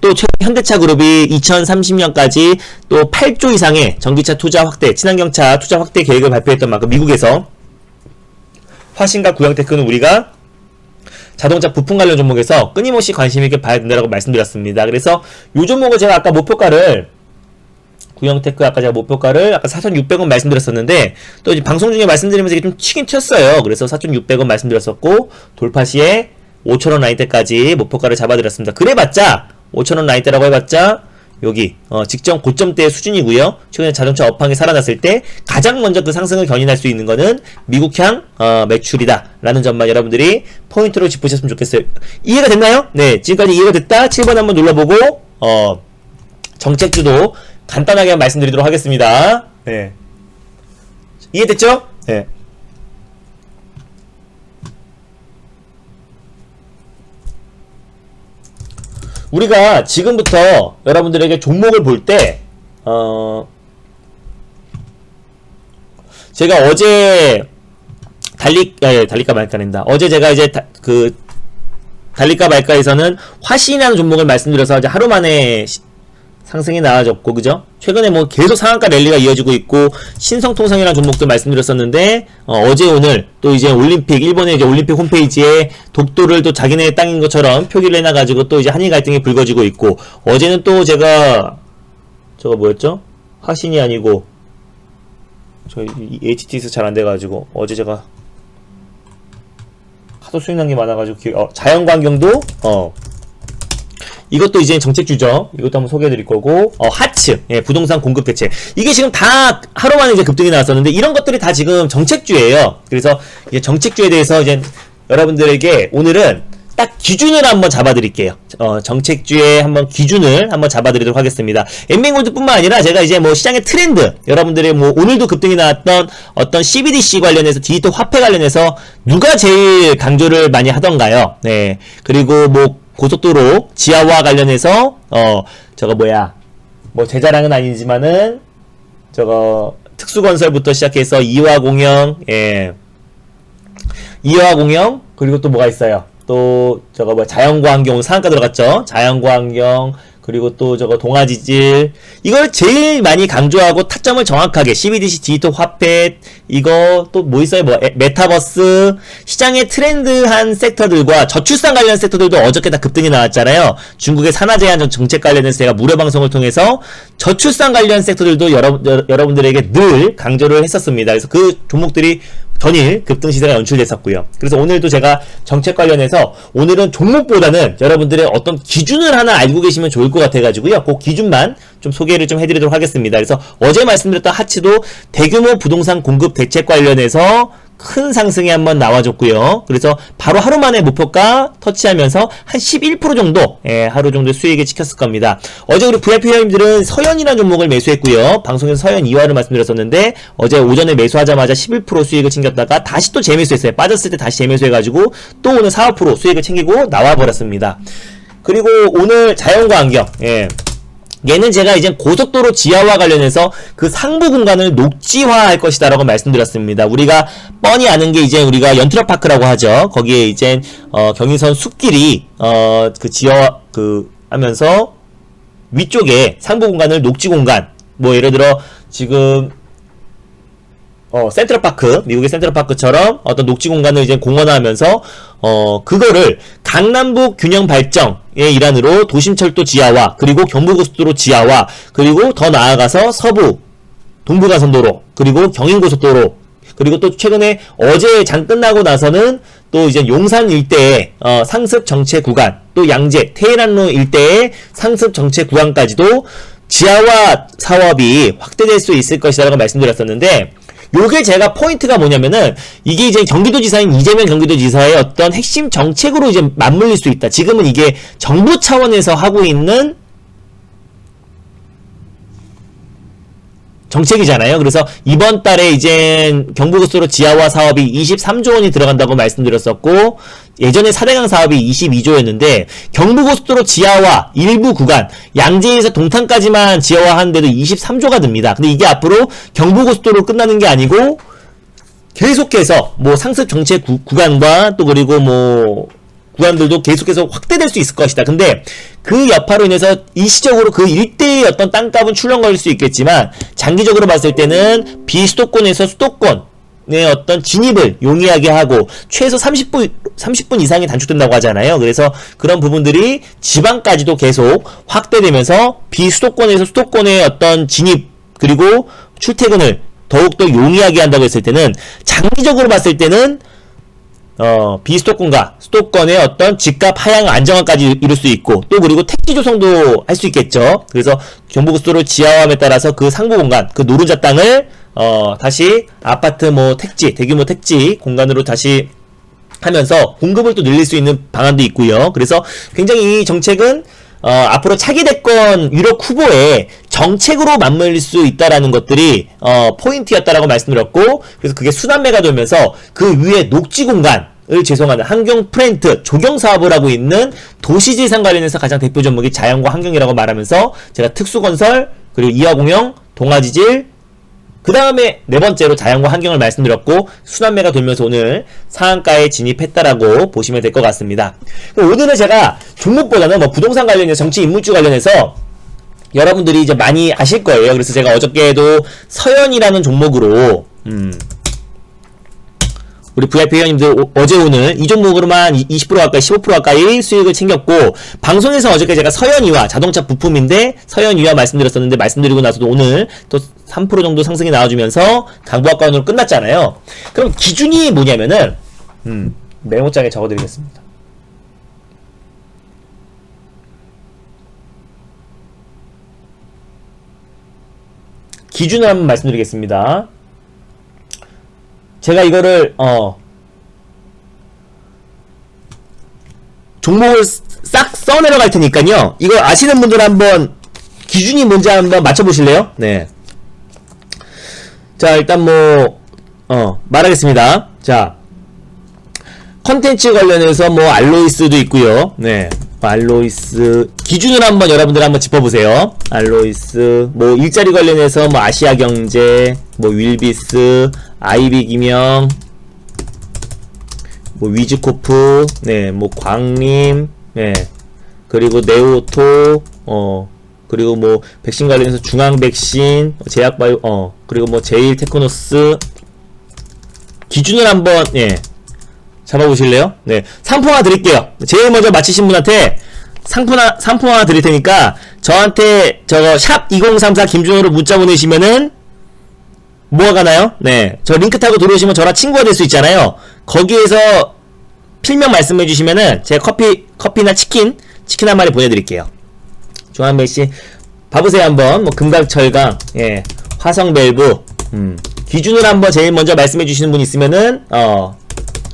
또 현대차 그룹이 2030년까지 또 8조 이상의 전기차 투자 확대, 친환경차 투자 확대 계획을 발표했던 만큼, 미국에서 화신과 구형테크는 우리가 자동차 부품 관련 종목에서 끊임없이 관심있게 봐야 된다고 말씀드렸습니다. 그래서 요 종목을 제가 아까 목표가를, 구형테크 아까 제가 목표가를 아까 4,600원 말씀드렸었는데, 또 이제 방송 중에 말씀드리면서 이게 좀 치긴 튀었어요. 그래서 4,600원 말씀드렸었고, 돌파 시에 5,000원 라인대까지 목표가를 잡아드렸습니다. 그래봤자 5,000원 라인대라고 해봤자 여기 직전 고점대의 수준이고요. 최근에 자동차 업황이 살아났을 때 가장 먼저 그 상승을 견인할 수 있는 거는 미국향 매출이다 라는 점만 여러분들이 포인트로 짚으셨으면 좋겠어요. 이해가 됐나요? 네, 지금까지 이해가 됐다 7번 한번 눌러보고 정책주도 간단하게 말씀드리도록 하겠습니다. 네, 이해됐죠? 네. 우리가 지금부터 여러분들에게 종목을 볼 때, 제가 어제 달릴까 말까입니다. 어제 제가 이제 달릴까 말까에서는 화신이라는 종목을 말씀드려서 이제 하루 만에 상승이 나와졌고, 그죠? 최근에 뭐 계속 상한가 랠리가 이어지고 있고, 신성통상이라는 종목도 말씀드렸었는데, 어제 오늘 또 이제 올림픽, 일본의 이제 올림픽 홈페이지에 독도를 또 자기네 땅인 것처럼 표기를 해놔가지고 또 이제 한일 갈등이 불거지고 있고, 어제는 또 제가 저거 뭐였죠? 화신이 아니고 저희 HT에서 잘 안 돼가지고, 어제 제가 하도 수익 난 게 많아가지고 자연광경도 이것도 이제 정책주죠. 이것도 한번 소개해드릴 거고, 하츠, 예, 부동산 공급 대책. 이게 지금 다 하루 만에 이제 급등이 나왔었는데, 이런 것들이 다 지금 정책주예요. 그래서 이제 정책주에 대해서 이제 여러분들에게 오늘은 딱 기준을 한번 잡아드릴게요. 정책주의 한번 기준을 한번 잡아드리도록 하겠습니다. 엔뱅골드뿐만 아니라 제가 이제 뭐 시장의 트렌드, 여러분들의 뭐 오늘도 급등이 나왔던 어떤 CBDC 관련해서, 디지털 화폐 관련해서 누가 제일 강조를 많이 하던가요? 네. 그리고 뭐 고속도로 지하화 관련해서 저거 뭐야, 뭐 제 자랑은 아니지만은 저거 특수건설부터 시작해서 이화공영, 예, 이화공영, 그리고 또 뭐가 있어요? 또 저거 뭐 자연광경 상한가 들어갔죠? 자연광경, 그리고 또 저거 동아지질, 이걸 제일 많이 강조하고 타점을 정확하게, CBDC 디지털 화폐, 이거 또 뭐 있어요? 뭐 메타버스, 시장의 트렌드한 섹터들과 저출산 관련 섹터들도 어저께 다 급등이 나왔잖아요. 중국의 산화 제한 정책 관련해서 제가 무료 방송을 통해서 저출산 관련 섹터들도 여러분들에게 늘 강조를 했었습니다. 그래서 그 종목들이 전일 급등 시세가 연출됐었고요. 그래서 오늘도 제가 정책 관련해서, 오늘은 종목보다는 여러분들의 어떤 기준을 하나 알고 계시면 좋을 것 같아가지고요. 그 기준만 좀 소개를 좀 해드리도록 하겠습니다. 그래서 어제 말씀드렸던 하츠도 대규모 부동산 공급 대책 관련해서 큰 상승이 한번 나와줬고요. 그래서 바로 하루 만에 목표가 터치하면서 한 11% 정도, 하루 정도 수익을 지켰을 겁니다. 어제 우리 VIP 회원님들은 서현이라는 종목을 매수했고요. 방송에서 서현 2화를 말씀드렸었는데 어제 오전에 매수하자마자 11% 수익을 챙겼다가 다시 또 재매수했어요. 빠졌을 때 다시 재매수해가지고 또 오늘 4% 수익을 챙기고 나와버렸습니다. 그리고 오늘 자연과 환경, 얘는 제가 이제 고속도로 지하와 관련해서 그 상부 공간을 녹지화할 것이다 라고 말씀드렸습니다. 우리가 뻔히 아는 게 이제 우리가 연트럭파크라고 하죠. 거기에 이제 경인선 숲길이 그 지하 하면서 위쪽에 상부 공간을 녹지 공간, 뭐 예를 들어 지금 센트럴파크, 미국의 센트럴파크처럼 어떤 녹지 공간을 이제 공원화하면서 그거를 강남북 균형 발전의 일환으로 도심철도 지하화, 그리고 경부고속도로 지하화, 그리고 더 나아가서 서부 동부간선도로, 그리고 경인고속도로, 그리고 또 최근에 어제 장 끝나고 나서는 또 이제 용산 일대의 상습 정체 구간, 또 양재 테헤란로 일대의 상습 정체 구간까지도 지하화 사업이 확대될 수 있을 것이라고 말씀드렸었는데, 요게 제가 포인트가 뭐냐면은 이게 이제 경기도지사인 이재명 경기도지사의 어떤 핵심 정책으로 이제 맞물릴 수 있다. 지금은 이게 정부 차원에서 하고 있는 정책이잖아요. 그래서 이번 달에 이제 경부고속도로 지하화 사업이 23조 원이 들어간다고 말씀드렸었고, 예전에 4대강 사업이 22조였는데 경부고속도로 지하화 일부 구간 양재에서 동탄까지만 지하화 하는데도 23조가 듭니다. 근데 이게 앞으로 경부고속도로 끝나는 게 아니고 계속해서 뭐 상습 정체 구간과 또 그리고 뭐 구간들도 계속해서 확대될 수 있을 것이다. 근데 그 여파로 인해서 일시적으로 그 일대의 어떤 땅값은 출렁거릴 수 있겠지만 장기적으로 봤을 때는 비수도권에서 수도권의 어떤 진입을 용이하게 하고 최소 30분 이상이 단축된다고 하잖아요. 그래서 그런 부분들이 지방까지도 계속 확대되면서 비수도권에서 수도권의 어떤 진입 그리고 출퇴근을 더욱더 용이하게 한다고 했을 때는 장기적으로 봤을 때는 비수도권과 수도권의 어떤 집값 하향 안정화까지 이룰 수 있고, 또 그리고 택지 조성도 할 수 있겠죠. 그래서 경부고속도로 지하화함에 따라서 그 상부 공간, 그 노른자 땅을 다시 아파트 뭐 택지, 대규모 택지 공간으로 다시 하면서 공급을 또 늘릴 수 있는 방안도 있고요. 그래서 굉장히 이 정책은 앞으로 차기 대권 유력 후보의 정책으로 맞물릴 수 있다라는 것들이 포인트였다라고 말씀드렸고, 그래서 그게 순환매가 되면서 그 위에 녹지 공간을 제공하는 환경 프렌트 조경 사업을 하고 있는 도시재생 관련해서 가장 대표 종목이 자연과 환경이라고 말하면서 제가 특수건설, 그리고 이화공영, 동아지질, 그 다음에 네 번째로 자연과 환경을 말씀드렸고, 순환매가 돌면서 오늘 상한가에 진입했다라고 보시면 될 것 같습니다. 오늘은 제가 종목보다는 뭐 부동산 관련해서 정치 인물주 관련해서 여러분들이 이제 많이 아실 거예요. 그래서 제가 어저께도 서현이라는 종목으로 우리 VIP 회원님들 어제 오늘 이 종목으로만 20% 가까이 15% 가까이 수익을 챙겼고, 방송에서 어저께 제가 서현이와 자동차 부품인데 서현이와 말씀드렸었는데, 말씀드리고 나서도 오늘 또 3% 정도 상승이 나와주면서 강보합권으로 끝났잖아요. 그럼 기준이 뭐냐면은 메모장에 적어드리겠습니다. 기준을 한번 말씀드리겠습니다. 제가 이거를 종목을 싹 써내려갈 테니까요, 이거 아시는 분들 한번 기준이 뭔지 한번 맞춰보실래요? 네. 자, 일단 말하겠습니다. 자, 컨텐츠 관련해서 뭐 알로이스도 있고요. 네, 알로이스 기준을 한번 여러분들 한번 짚어보세요. 알로이스 뭐 일자리 관련해서 뭐 아시아경제, 뭐 윌비스, 아이비기명, 뭐 위즈코프, 네, 뭐 광림, 네, 그리고 네오토, 그리고 뭐 백신 관련해서 중앙백신, 제약바이오, 그리고 뭐 제일테크노스 기준을 한번 잡아보실래요? 네, 상품 하나 드릴게요. 제일 먼저 맞히신 분한테 상품 하나 드릴 테니까 저한테 저거 샵 2034 김준호로 문자 보내시면은 뭐가 가나요? 네, 저 링크 타고 들어오시면 저랑 친구가 될 수 있잖아요. 거기에서 필명 말씀해 주시면은 제가 커피나 치킨 한 마리 보내드릴게요. 중앙백신 봐보세요 한번. 뭐 금강철강, 화성밸브, 기준을 한번 제일 먼저 말씀해 주시는 분 있으면은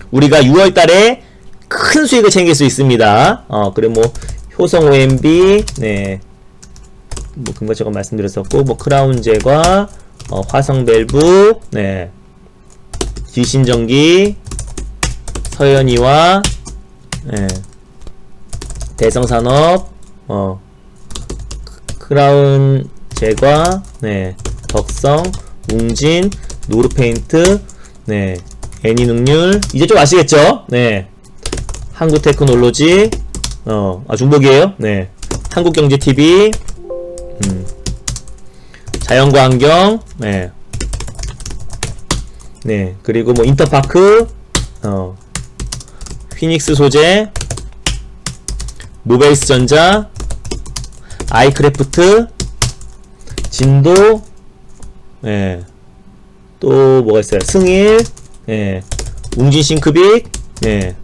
우리가 6월 달에 큰 수익을 챙길 수 있습니다. 그리고 뭐 효성 OMB, 네, 뭐 금가처럼 말씀드렸었고, 뭐 크라운 제과, 화성 밸브, 네, 귀신전기, 서현이와, 네, 대성산업, 크라운 제과, 네, 덕성, 웅진, 노르페인트, 네, 애니능률, 이제 좀 아시겠죠? 네, 한국테크놀로지, 중복이에요? 네, 한국경제TV, 자연과환경, 네, 네, 그리고 뭐 인터파크, 휘닉스 소재, 모베이스전자, 아이크래프트, 진도, 예, 또 뭐가 있어요? 승일, 예, 웅진싱크빅, 예,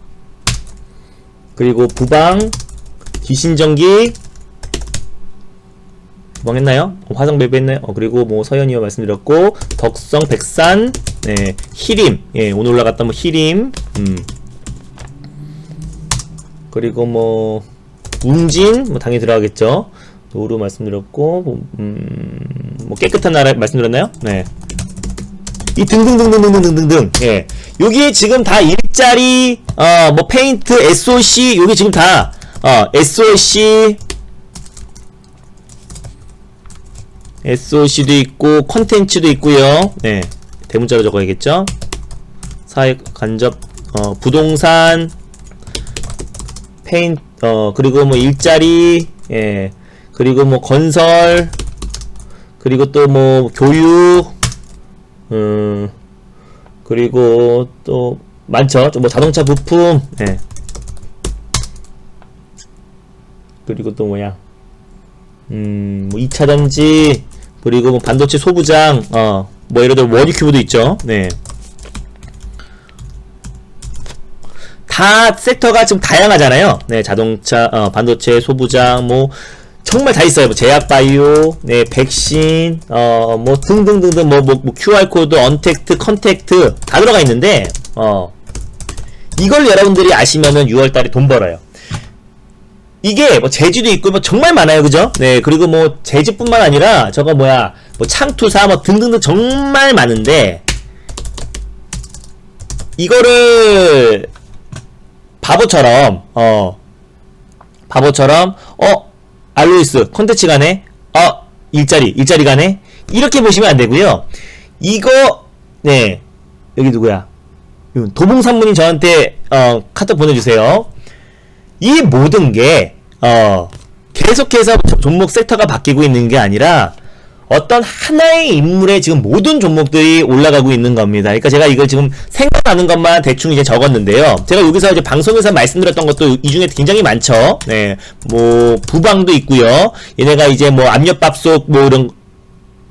그리고 부방, 귀신전기, 부방 했나요? 화성밸브 했나요? 그리고 뭐 서현이와 말씀드렸고, 덕성, 백산, 네, 히림, 예, 오늘 올라갔던 뭐 히림, 그리고 뭐 웅진, 뭐 당연히 들어가겠죠. 노루 말씀드렸고, 뭐 깨끗한 나라 말씀드렸나요? 네. 이 등등등등등등등등. 예. 여기 지금 다 일자리, 뭐 페인트, SOC, 여기 지금 다, SOC도 있고, 컨텐츠도 있고요. 네. 대문자로 적어야겠죠. 사회 간접, 부동산, 페인트, 그리고 뭐 일자리, 예. 그리고 뭐 건설, 그리고 또 뭐 교육, 그리고 또 많죠. 뭐 자동차 부품, 예. 그리고 또 뭐야, 뭐 2차전지, 그리고 뭐 반도체 소부장, 뭐 예를 들어 워니큐브도 있죠. 네. 다 섹터가 지금 다양하잖아요. 네, 자동차, 반도체, 소부장, 뭐 정말 다 있어요. 뭐 제약바이오, 네, 백신, 뭐 등등등등, 뭐 QR코드, 언택트, 컨택트 다 들어가 있는데, 이걸 여러분들이 아시면은 6월달에 돈 벌어요. 이게 뭐 재지도 있고 뭐 정말 많아요, 그죠? 네, 그리고 뭐 재지뿐만 아니라 저거 뭐야, 뭐 창투사 뭐 등등등 정말 많은데 이거를 바보처럼 알로이스 콘텐츠 가네, 일자리 가네, 이렇게 보시면 안 되고요. 이거, 네, 여기 누구야? 도봉산문이 저한테 카톡 보내주세요. 이 모든 게 계속해서 종목 섹터가 바뀌고 있는 게 아니라 어떤 하나의 인물의 지금 모든 종목들이 올라가고 있는 겁니다. 그러니까 제가 이걸 지금 생각나는 것만 대충 이제 적었는데요. 제가 여기서 이제 방송에서 말씀드렸던 것도 이 중에 굉장히 많죠. 네, 뭐 부방도 있고요. 얘네가 이제 뭐 압력밥솥 뭐 이런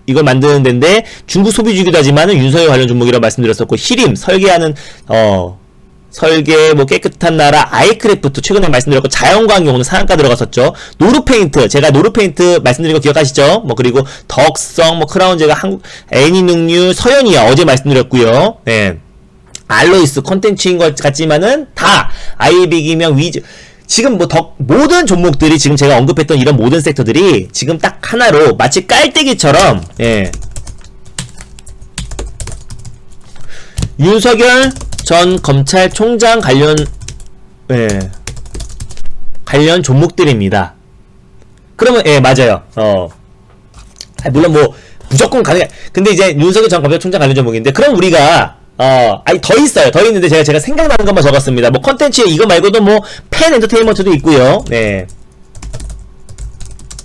이걸 만드는 데인데 중국 소비주기도 하지만은 윤석열 관련 종목이라고 말씀드렸었고, 히림 설계하는 설계, 뭐 깨끗한 나라, 아이크래프트 최근에 말씀드렸고, 자연광경은 상한가 들어갔었죠. 노르페인트, 제가 노르페인트 말씀드린 거 기억하시죠? 뭐 그리고 덕성, 뭐 크라운 제가 한국 애니능률, 서현이야 어제 말씀드렸고요. 네, 알로이스 컨텐츠인 것 같지만은 다 아이빅이면 위즈, 지금 뭐 모든 종목들이 지금 제가 언급했던 이런 모든 섹터들이 지금 딱 하나로 마치 깔때기처럼, 예, 윤석열 전 검찰총장 관련, 예, 관련 종목들입니다. 그러면, 예, 맞아요. 물론 뭐 무조건 가능해. 근데 이제 윤석열 전 검찰총장 관련 종목인데, 그럼 우리가 아니 더 있어요. 더 있는데 제가 생각나는 것만 적었습니다. 뭐 컨텐츠에 이거 말고도 뭐 팬 엔터테인먼트도 있고요. 네.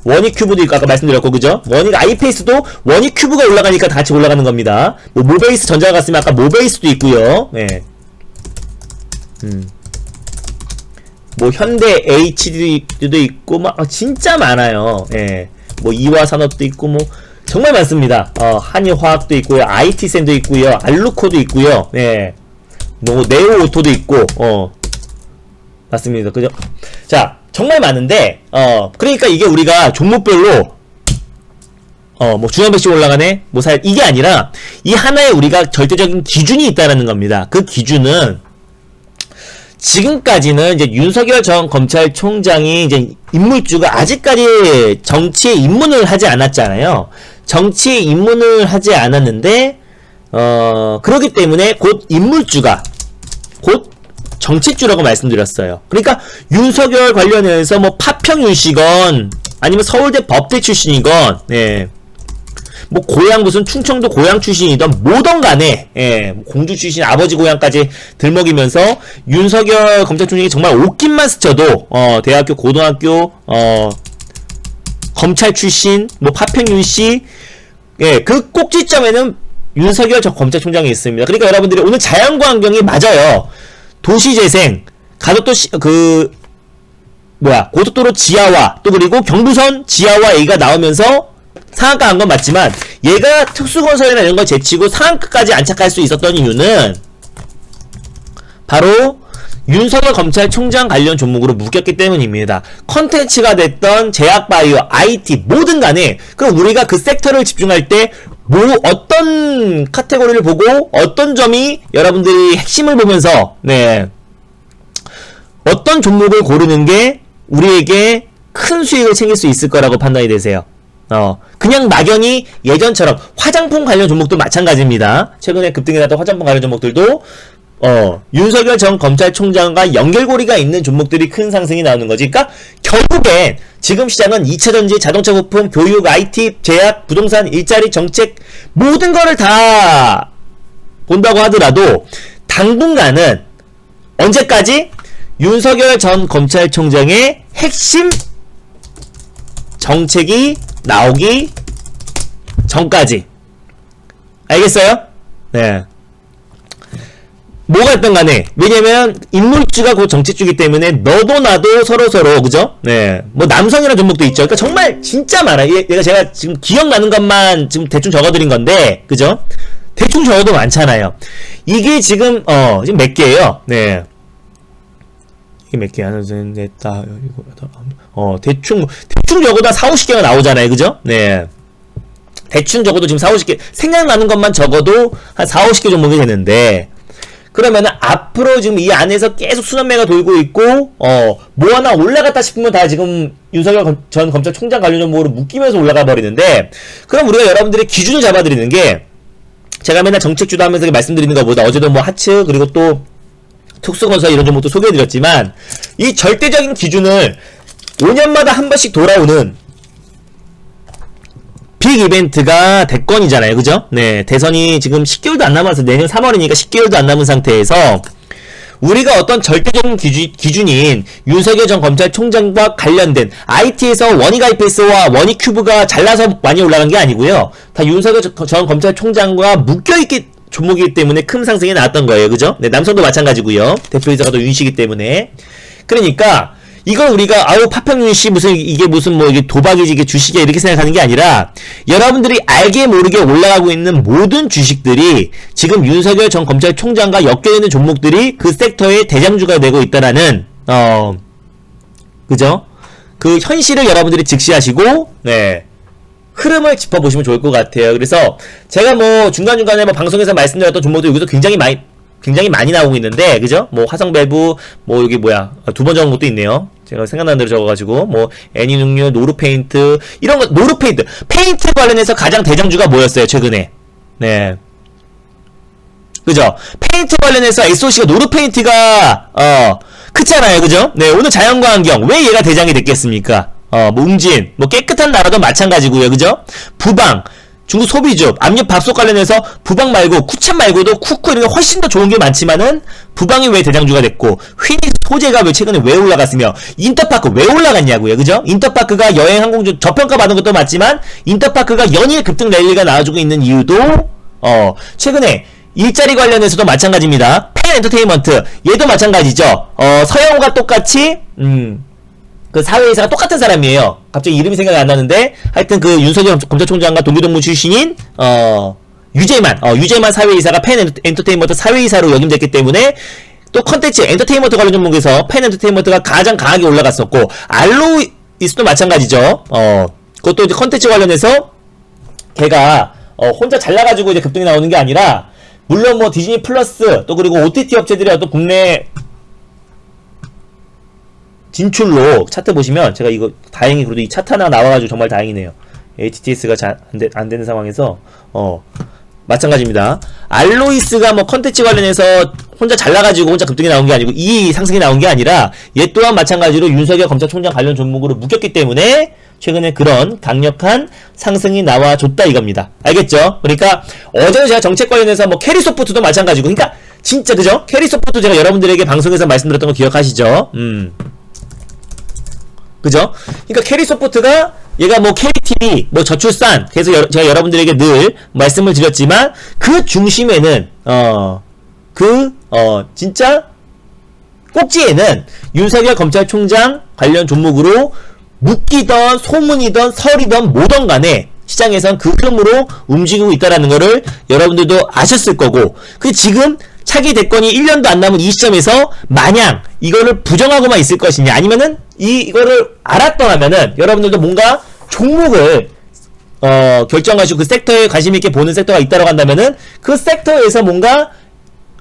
원익큐브도 있고 아까 말씀드렸고, 그죠? 원익 아이페이스도 원익큐브가 올라가니까 다 같이 올라가는 겁니다. 뭐 모베이스 전자가 갔으면 아까 모베이스도 있고요. 네. 뭐 현대 HD도 있고 막 진짜 많아요. 예. 뭐 이화산업도 있고 뭐 정말 많습니다. 한일화학도 있고요, IT센도 있고요, 알루코도 있고요. 예. 뭐 네오오토도 있고, 맞습니다. 그죠? 자, 정말 많은데, 그러니까 이게 우리가 종목별로, 뭐 중앙배치 올라가네? 뭐 이게 아니라 이 하나의 우리가 절대적인 기준이 있다라는 겁니다. 그 기준은 지금까지는 이제 윤석열 전 검찰총장이 이제 인물주가 아직까지 정치에 입문을 하지 않았잖아요. 정치에 입문을 하지 않았는데 그렇기 때문에 곧 인물주가 곧 정치주라고 말씀드렸어요. 그러니까 윤석열 관련해서 뭐 파평윤씨건 아니면 서울대 법대 출신이건 뭐 고향 무슨 충청도 고향 출신이던 뭐든 간에 뭐 공주 출신 아버지 고향까지 들먹이면서 윤석열 검찰총장이 정말 옷깃만 스쳐도 대학교 고등학교 검찰 출신 뭐 파평윤씨 그 꼭지점에는 윤석열 전 검찰총장이 있습니다. 그러니까 여러분들이 오늘 자연과 환경이 맞아요. 도시재생 가서 또 고속도로 지하화 또 그리고 경부선 지하화 얘기가 나오면서 상한가 한 건 맞지만 얘가 특수건설이나 이런 걸 제치고 상한가까지 안착할 수 있었던 이유는 바로 윤석열 검찰총장 관련 종목으로 묶였기 때문입니다. 컨텐츠가 됐던 제약바이오, IT 뭐든 간에 그럼 우리가 그 섹터를 집중할 때 어떤 카테고리를 보고 어떤 점이 여러분들이 핵심을 보면서 어떤 종목을 고르는 게 우리에게 큰 수익을 챙길 수 있을 거라고 판단이 되세요. 그냥 막연히 예전처럼 화장품 관련 종목도 마찬가지입니다. 최근에 급등이 났던 화장품 관련 종목들도 윤석열 전 검찰총장과 연결고리가 있는 종목들이 큰 상승이 나오는 거지. 그러니까 결국엔 지금 시장은 2차전지, 자동차 부품, 교육, IT, 제약, 부동산, 일자리, 정책 모든 거를 다 본다고 하더라도 당분간은 언제까지? 윤석열 전 검찰총장의 핵심 정책이 나오기 전까지. 알겠어요? 네. 뭐가 있든 간에 왜냐면 인물주가 곧 정치주기 때문에 너도 나도 서로서로 그죠? 뭐 남성이라는 종목도 있죠. 그러니까 정말 진짜 많아요. 얘가 제가 지금 기억나는 것만 지금 대충 적어드린 건데 그죠? 대충 적어도 많잖아요. 이게 지금 지금 몇 개예요? 이게 몇 개야? 냈다. 대충 적어도 한 4, 50개가 나오잖아요. 그죠? 대충 적어도 지금 4, 50개 생각나는 것만 적어도 한 4, 50개 종목이 되는데 그러면은 앞으로 지금 이 안에서 계속 순환매가 돌고 있고 뭐 하나 올라갔다 싶으면 다 지금 윤석열 전 검찰총장 관련 종목으로 묶이면서 올라가 버리는데 그럼 우리가 여러분들의 기준을 잡아드리는 게 제가 맨날 정책주도 하면서 말씀드리는 것보다 어제도 뭐 하츠 그리고 또 특수건설 이런 종목도 소개해드렸지만 이 절대적인 기준을 5년마다 한 번씩 돌아오는 빅 이벤트가 대권이잖아요. 그죠? 대선이 지금 10개월도 안 남아서 내년 3월이니까 10개월도 안 남은 상태에서 우리가 어떤 절대적인 기준인 윤석열 전 검찰총장과 관련된 IT에서 원익IPS와 원익큐브가 잘나서 많이 올라간 게 아니고요. 다 윤석열 전 검찰총장과 묶여있기 종목이기 때문에 큰 상승이 나왔던 거예요. 그죠? 남성도 마찬가지고요. 대표이사가 또 윤씨이기 때문에. 그러니까 이걸 우리가 파평윤씨 이게 무슨 뭐 이게 도박이지 이게 주식이야 이렇게 생각하는 게 아니라 여러분들이 알게 모르게 올라가고 있는 모든 주식들이 지금 윤석열 전 검찰총장과 엮여있는 종목들이 그 섹터의 대장주가 되고 있다라는 그죠? 그 현실을 여러분들이 직시하시고 흐름을 짚어보시면 좋을 것 같아요. 그래서 제가 뭐 중간중간에 뭐 방송에서 말씀드렸던 종목들 여기서 굉장히 많이 나오고 있는데 그죠? 뭐 화성밸브 뭐 여기 뭐야 2번 적은 것도 있네요. 제가 생각나는 대로 적어가지고 뭐 애니능률, 노르페인트 이런 거 페인트 관련해서 가장 대장주가 뭐였어요 최근에? 그죠? 페인트 관련해서 SOC가 노르페인트가 크잖아요. 그죠? 오늘 자연과 환경 왜 얘가 대장이 됐겠습니까? 뭐 웅진 뭐 깨끗한 나라도 마찬가지고요. 그죠? 부방 중국 소비주, 압력밥솥 관련해서 부방 말고 쿠첸 말고도 쿠쿠 이런 게 훨씬 더 좋은 게 많지만은 부방이 왜 대장주가 됐고 휘니스 소재가 왜 최근에 왜 올라갔으며 인터파크 왜 올라갔냐고요. 그죠? 인터파크가 여행 항공주 저평가 받은 것도 맞지만 인터파크가 연일 급등 랠리가 나와주고 있는 이유도 최근에 일자리 관련해서도 마찬가지입니다. 펜 엔터테인먼트 얘도 마찬가지죠. 서영호가 똑같이 그 사회이사가 똑같은 사람이에요. 갑자기 이름이 생각이 안 나는데 하여튼 그 윤석열 검찰총장과 동기동문 출신인 유재만 사회이사가 펜 엔터테인먼트 사회이사로 역임됐기 때문에 또 컨텐츠 엔터테인먼트 관련 종목에서 펜 엔터테인먼트가 가장 강하게 올라갔었고 알로이스도 마찬가지죠. 그것도 이제 컨텐츠 관련해서 걔가 혼자 잘나가지고 이제 급등이 나오는 게 아니라, 물론 뭐 디즈니 플러스 또 그리고 OTT 업체들이 또 국내 진출로 차트 보시면, 제가 이거 다행히 그래도 이 차트 하나 나와가지고 정말 다행이네요. HTS가 안 되는 상황에서 마찬가지입니다. 알로이스가 뭐 컨텐츠 관련해서 혼자 잘나가지고 혼자 급등이 나온 게 아니고 이 상승이 나온 게 아니라 얘 또한 마찬가지로 윤석열 검찰총장 관련 종목으로 묶였기 때문에 최근에 그런 강력한 상승이 나와줬다 이겁니다. 알겠죠? 그러니까 어제는 제가 정책 관련해서 뭐 캐리소프트도 마찬가지고, 그러니까 진짜 그죠? 캐리소프트 제가 여러분들에게 방송에서 말씀드렸던 거 기억하시죠? 그죠? 그러니까 캐리소프트가 얘가 뭐 KTV, 뭐 저출산, 그래서 제가 여러분들에게 늘 말씀을 드렸지만 그 중심에는 진짜 꼭지에는 윤석열 검찰총장 관련 종목으로 묶이던 소문이던 설이던 뭐던 간에 시장에선 그 흐름으로 움직이고 있다라는 거를 여러분들도 아셨을 거고, 그 지금 차기 대권이 1년도 안 남은 이 시점에서 마냥 이거를 부정하고만 있을 것이냐, 아니면은 이거를 알았더라면은 여러분들도 뭔가 종목을 결정하시고 그 섹터에 관심 있게 보는 섹터가 있다고 한다면은 그 섹터에서 뭔가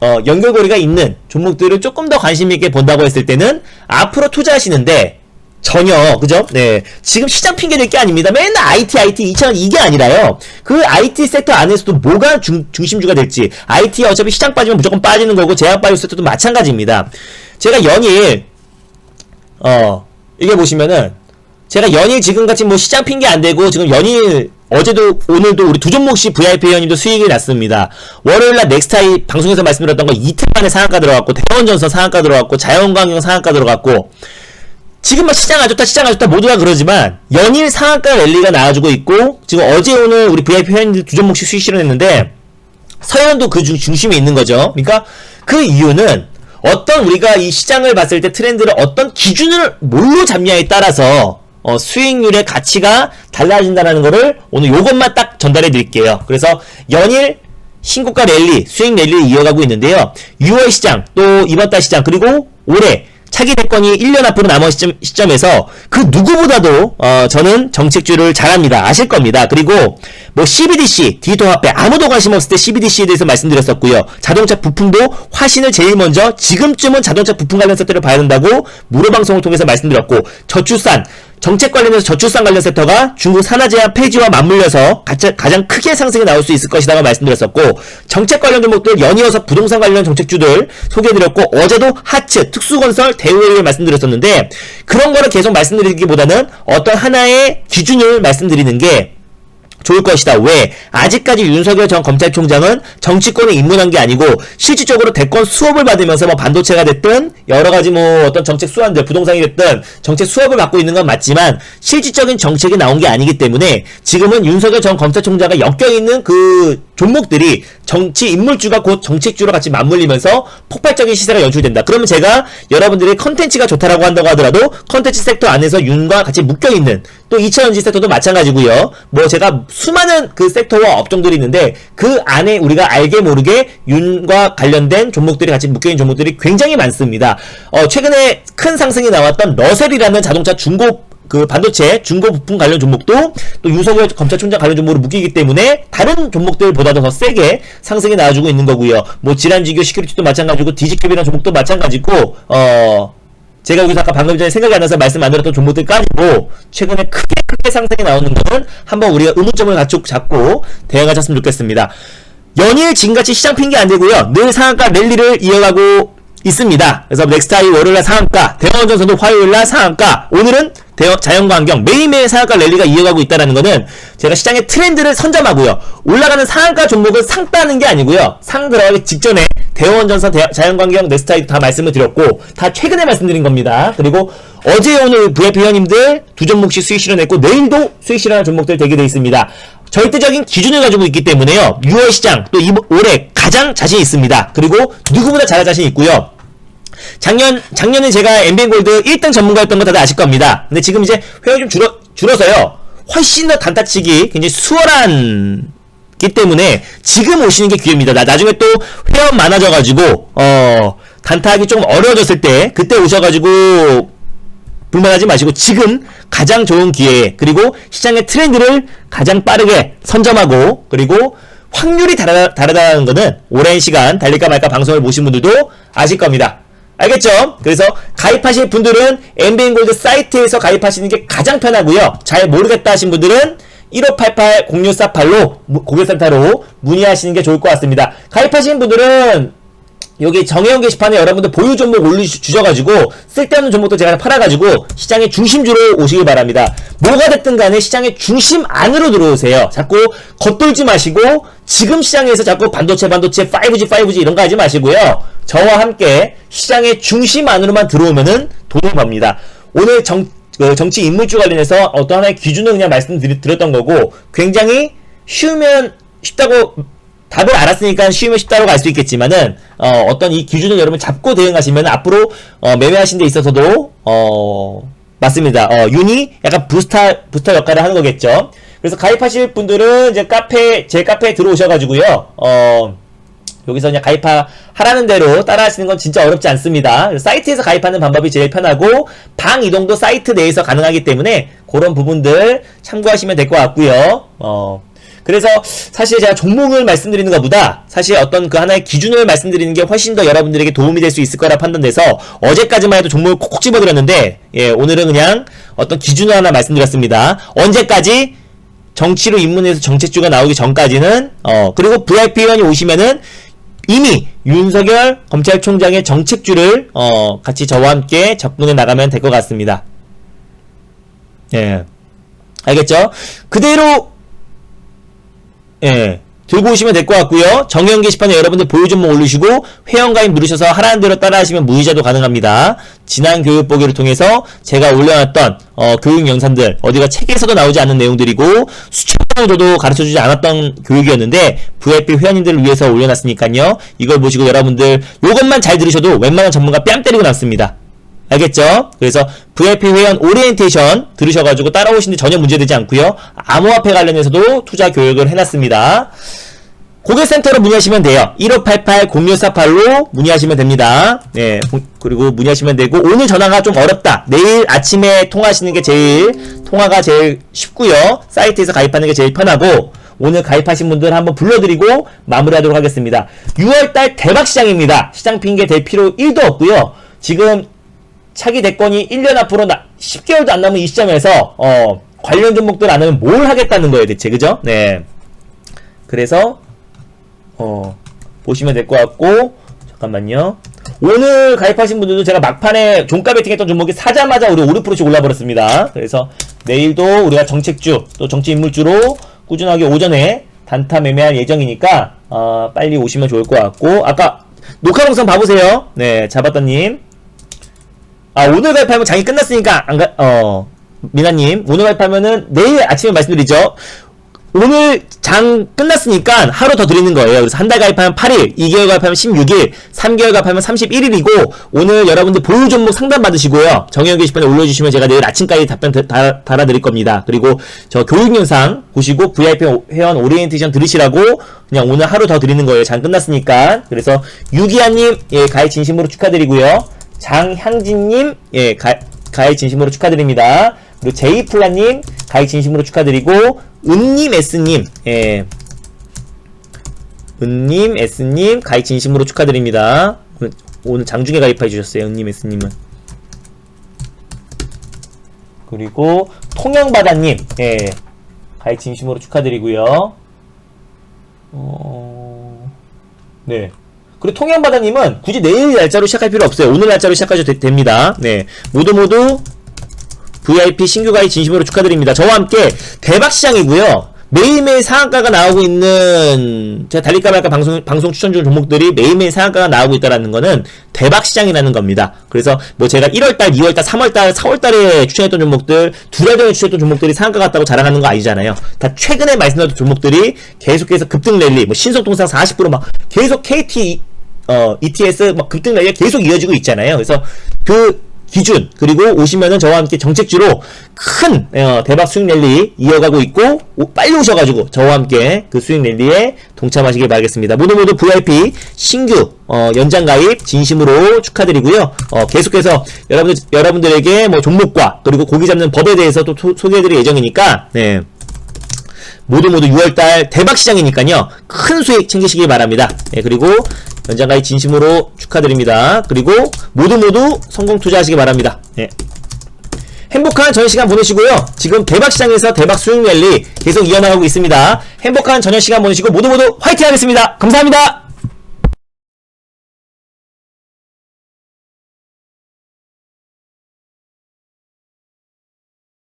연결고리가 있는 종목들을 조금 더 관심 있게 본다고 했을 때는 앞으로 투자하시는데 전혀, 그죠? 네. 지금 시장 핑계 댈 게 아닙니다. 맨날 IT 2000 이게 아니라요. 그 IT 섹터 안에서도 뭐가 중심주가 될지. IT 어차피 시장 빠지면 무조건 빠지는 거고, 제약바이오 섹터도 마찬가지입니다. 제가 연일, 이게 보시면은, 제가 연일 지금같이 뭐 시장 핑계 안 되고, 지금 연일, 어제도, 오늘도 우리 두 종목씩 VIP 회원님도 수익이 났습니다. 월요일날 넥스타이 방송에서 말씀드렸던 거 이틀 만에 상한가 들어갔고, 대원전선 상한가 들어갔고, 자연광경 상한가 들어갔고, 지금 막 시장 안 좋다 모두가 그러지만 연일 상한가 랠리가 나와주고 있고, 지금 어제 오늘 우리 VIP 회원님들 두 종목씩 수익 실현했는데 서현도 그 중심에 있는 거죠. 그러니까 그 이유는 어떤 우리가 이 시장을 봤을 때 트렌드를 어떤 기준을 뭘로 잡냐에 따라서 수익률의 가치가 달라진다는 거를 오늘 요것만 딱 전달해 드릴게요. 그래서 연일 신고가 랠리, 수익 랠리를 이어가고 있는데요. 6월 시장, 또 이번 달 시장, 그리고 올해 차기 대권이 1년 앞으로 남은 시점에서 그 누구보다도 저는 정책주를 잘합니다. 아실 겁니다. 그리고 뭐 CBDC, 디지털 화폐 아무도 관심 없을 때 CBDC에 대해서 말씀드렸었고요. 자동차 부품도 화신을 제일 먼저 지금쯤은 자동차 부품 관련 섹터를 봐야 된다고 무료 방송을 통해서 말씀드렸고, 저출산 정책 관련해서 저출산 관련 섹터가 중국 산화제한 폐지와 맞물려서 가장 크게 상승이 나올 수 있을 것이라고 말씀드렸었고, 정책 관련 종목들 연이어서 부동산 관련 정책주들 소개해드렸고, 어제도 하츠, 특수건설, 대우를 말씀드렸었는데, 그런 거를 계속 말씀드리기보다는 어떤 하나의 기준을 말씀드리는 게 좋을 것이다. 왜? 아직까지 윤석열 전 검찰총장은 정치권에 입문한 게 아니고 실질적으로 대권 수업을 받으면서 뭐 반도체가 됐든 여러가지 뭐 어떤 정책 수완들, 부동산이 됐든 정책 수업을 받고 있는 건 맞지만 실질적인 정책이 나온 게 아니기 때문에 지금은 윤석열 전 검찰총장과 엮여있는 그 종목들이 정치 인물주가 곧 정책주로 같이 맞물리면서 폭발적인 시세가 연출된다. 그러면 제가 여러분들이 컨텐츠가 좋다라고 한다고 하더라도 컨텐츠 섹터 안에서 윤과 같이 묶여있는 또 2차전지 섹터도 마찬가지고요. 뭐 제가 수많은 그 섹터와 업종들이 있는데 그 안에 우리가 알게 모르게 윤과 관련된 종목들이 같이 묶여있는 종목들이 굉장히 많습니다. 최근에 큰 상승이 나왔던 러셀이라는 자동차 중고 그 반도체 중고 부품 관련 종목도 또 윤석열 검찰총장 관련 종목으로 묶이기 때문에 다른 종목들보다도 더 세게 상승이 나와주고 있는 거고요. 뭐 질환지교 시큐리티도 마찬가지고 디지캡이라는 종목도 마찬가지고 제가 여기서 아까 방금 전에 생각이 안 나서 말씀 안 드렸던 종목들까지도 최근에 크게 상승이 나오는 거는 한번 우리가 의문점을 잡고 대응하셨으면 좋겠습니다. 연일 지금같이 시장 핑계 안 되고요. 늘 상한가 랠리를 이어가고 있습니다. 그래서 넥스타이 월요일날 상한가, 대원전선도 화요일날 상한가, 오늘은 자연광경 매일매일 상한가 랠리가 이어가고 있다는 거는 제가 시장의 트렌드를 선점하고요. 올라가는 상한가 종목을 상 따는 게 아니고요. 상 들어가기 직전에 대원전선, 자연광경, 넥스타이 다 말씀을 드렸고 다 최근에 말씀드린 겁니다. 그리고 어제 오늘 VIP 회원님들 두 종목씩 수익 실현했고 내일도 수익 실현할 종목들 되게 돼 있습니다. 절대적인 기준을 가지고 있기 때문에요. 6월 시장 또 올해 가장 자신 있습니다. 그리고 누구보다 잘할 자신 있고요. 작년에 제가 엠비엔골드 1등 전문가였던 거 다들 아실 겁니다. 근데 지금 이제 회원이 좀 줄어서요. 훨씬 더 단타치기 굉장히 수월한기 때문에 지금 오시는 게 기회입니다. 나중에 또 회원 많아져가지고 단타하기 조금 어려워졌을 때 그때 오셔가지고 불만하지 마시고 지금 가장 좋은 기회에, 그리고 시장의 트렌드를 가장 빠르게 선점하고, 그리고 확률이 다르다는 거는 오랜 시간 달릴까 말까 방송을 보신 분들도 아실 겁니다. 알겠죠? 그래서 가입하실 분들은 엠비엔골드 사이트에서 가입하시는 게 가장 편하고요. 잘 모르겠다 하신 분들은 1588-0648로 고객센터로 문의하시는 게 좋을 것 같습니다. 가입하신 분들은 여기 정해운 게시판에 여러분들 보유 종목 올려주셔가지고 쓸데없는 종목도 제가 팔아가지고 시장의 중심주로 오시길 바랍니다. 뭐가 됐든 간에 시장의 중심 안으로 들어오세요. 자꾸 겉돌지 마시고 지금 시장에서 자꾸 반도체 5G 이런 거 하지 마시고요. 저와 함께 시장의 중심 안으로만 들어오면은 돈을 법니다. 오늘 정치 인물주 관련해서 어떤 하나의 기준을 그냥 말씀드렸던 거고, 굉장히 쉽다고 답을 알았으니까 쉬우면 쉽다고 갈 수 있겠지만은 어떤 이 기준을 여러분 잡고 대응하시면 앞으로 매매하신 데 있어서도 맞습니다. 윤이 약간 부스터 역할을 하는 거겠죠. 그래서 가입하실 분들은 이제 제 카페에 들어오셔가지고요. 여기서 그냥 가입하라는 대로 따라 하시는 건 진짜 어렵지 않습니다. 사이트에서 가입하는 방법이 제일 편하고 방 이동도 사이트 내에서 가능하기 때문에 그런 부분들 참고하시면 될 것 같고요. 그래서 사실 제가 종목을 말씀드리는 것보다 사실 어떤 그 하나의 기준을 말씀드리는 게 훨씬 더 여러분들에게 도움이 될 수 있을 거라 판단돼서 어제까지만 해도 종목을 콕콕 집어드렸는데, 예, 오늘은 그냥 어떤 기준을 하나 말씀드렸습니다. 언제까지? 정치로 입문해서 정책주가 나오기 전까지는, 그리고 VIP 회원이 오시면은 이미 윤석열 검찰총장의 정책주를 같이 저와 함께 접근해 나가면 될 것 같습니다. 예, 알겠죠? 그대로 들고 오시면 될 것 같고요. 정형 게시판에 여러분들 보유 종목 올리시고 회원가입 누르셔서 하라는 대로 따라하시면 무이자도 가능합니다. 지난 교육 보기를 통해서 제가 올려놨던 교육 영상들, 어디가 책에서도 나오지 않는 내용들이고 수천으로도 가르쳐주지 않았던 교육이었는데 VIP 회원님들을 위해서 올려놨으니까요. 이걸 보시고 여러분들 요것만 잘 들으셔도 웬만한 전문가 뺨 때리고 남습니다. 알겠죠? 그래서 VIP 회원 오리엔테이션 들으셔가지고 따라오시는데 전혀 문제되지 않고요. 암호화폐 관련해서도 투자 교육을 해놨습니다. 고객센터로 문의하시면 돼요. 1588-0648로 문의하시면 됩니다. 네, 그리고 문의하시면 되고, 오늘 전화가 좀 어렵다, 내일 아침에 통화하시는 게 통화가 제일 쉽고요. 사이트에서 가입하는 게 제일 편하고, 오늘 가입하신 분들 한번 불러드리고 마무리하도록 하겠습니다. 6월달 대박시장입니다. 시장 핑계 될 필요 1도 없고요. 지금 차기 대권이 1년 앞으로 10개월도 안 남은 이 시점에서 관련 종목들 안 하면 뭘 하겠다는 거예요, 대체. 그죠? 네. 그래서 보시면 될 것 같고, 잠깐만요. 오늘 가입하신 분들도 제가 막판에 종가 베팅했던 종목이 사자마자 우리 5~6%씩 올라버렸습니다. 그래서 내일도 우리가 정책주 또 정치인물주로 꾸준하게 오전에 단타 매매할 예정이니까 빨리 오시면 좋을 것 같고, 아까 녹화 영상 봐보세요. 네, 잡았다님. 오늘 가입하면 장이 끝났으니까 미나님, 오늘 가입하면은 내일 아침에 말씀드리죠. 오늘 장 끝났으니까 하루 더 드리는 거예요. 그래서 한 달 가입하면 8일, 2개월 가입하면 16일, 3개월 가입하면 31일이고, 오늘 여러분들 보유 종목 상담 받으시고요. 정형 게시판에 올려주시면 제가 내일 아침까지 답변 달아드릴 겁니다. 그리고 저 교육 영상 보시고 VIP 회원 오리엔테이션 들으시라고 그냥 오늘 하루 더 드리는 거예요. 장 끝났으니까. 그래서 유기아님, 예, 가입 진심으로 축하드리고요. 장향진님, 예, 가입 진심으로 축하드립니다. 그리고 제이플라님, 가입 진심으로 축하드리고, 은님 S님, 예, 은님 S님, 가입 진심으로 축하드립니다. 오늘 장중에 가입해 주셨어요, 은님 S님은. 그리고 통영바다님, 예, 가입 진심으로 축하드리고요. 네. 그리고 통영바다님은 굳이 내일 날짜로 시작할 필요 없어요. 오늘 날짜로 시작하셔도 됩니다. 네. 모두 VIP 신규 가입 진심으로 축하드립니다. 저와 함께 대박시장이고요. 매일매일 상한가가 나오고 있는, 제가 달릴까 말까 방송 추천 중 종목들이 매일매일 상한가가 나오고 있다는 거는 대박시장이라는 겁니다. 그래서 뭐 제가 1월달, 2월달, 3월달, 4월달에 추천했던 종목들, 2달 전에 추천했던 종목들이 상한가 같다고 자랑하는 거 아니잖아요. 다 최근에 말씀드렸던 종목들이 계속해서 급등 랠리, 뭐 신속동상 40% 막 계속 KT, ETS 막 급등 랠리가 계속 이어지고 있잖아요. 그래서 기준, 그리고 오시면은 저와 함께 정책주로 큰 대박 수익 랠리 이어가고 있고, 빨리 오셔가지고 저와 함께 그 수익 랠리에 동참하시길 바라겠습니다. 모두 VIP 신규 연장 가입 진심으로 축하드리고요. 계속해서 여러분들에게 뭐 종목과 그리고 고기 잡는 법에 대해서 또 소개해드릴 예정이니까, 네. 모두 6월달 대박 시장이니까요. 큰 수익 챙기시길 바랍니다. 네, 그리고 연장가입 진심으로 축하드립니다. 그리고 모두 성공 투자하시기 바랍니다. 네. 행복한 저녁 시간 보내시고요. 지금 대박 시장에서 대박 수익 랠리 계속 이어나가고 있습니다. 행복한 저녁 시간 보내시고 모두 화이팅 하겠습니다. 감사합니다.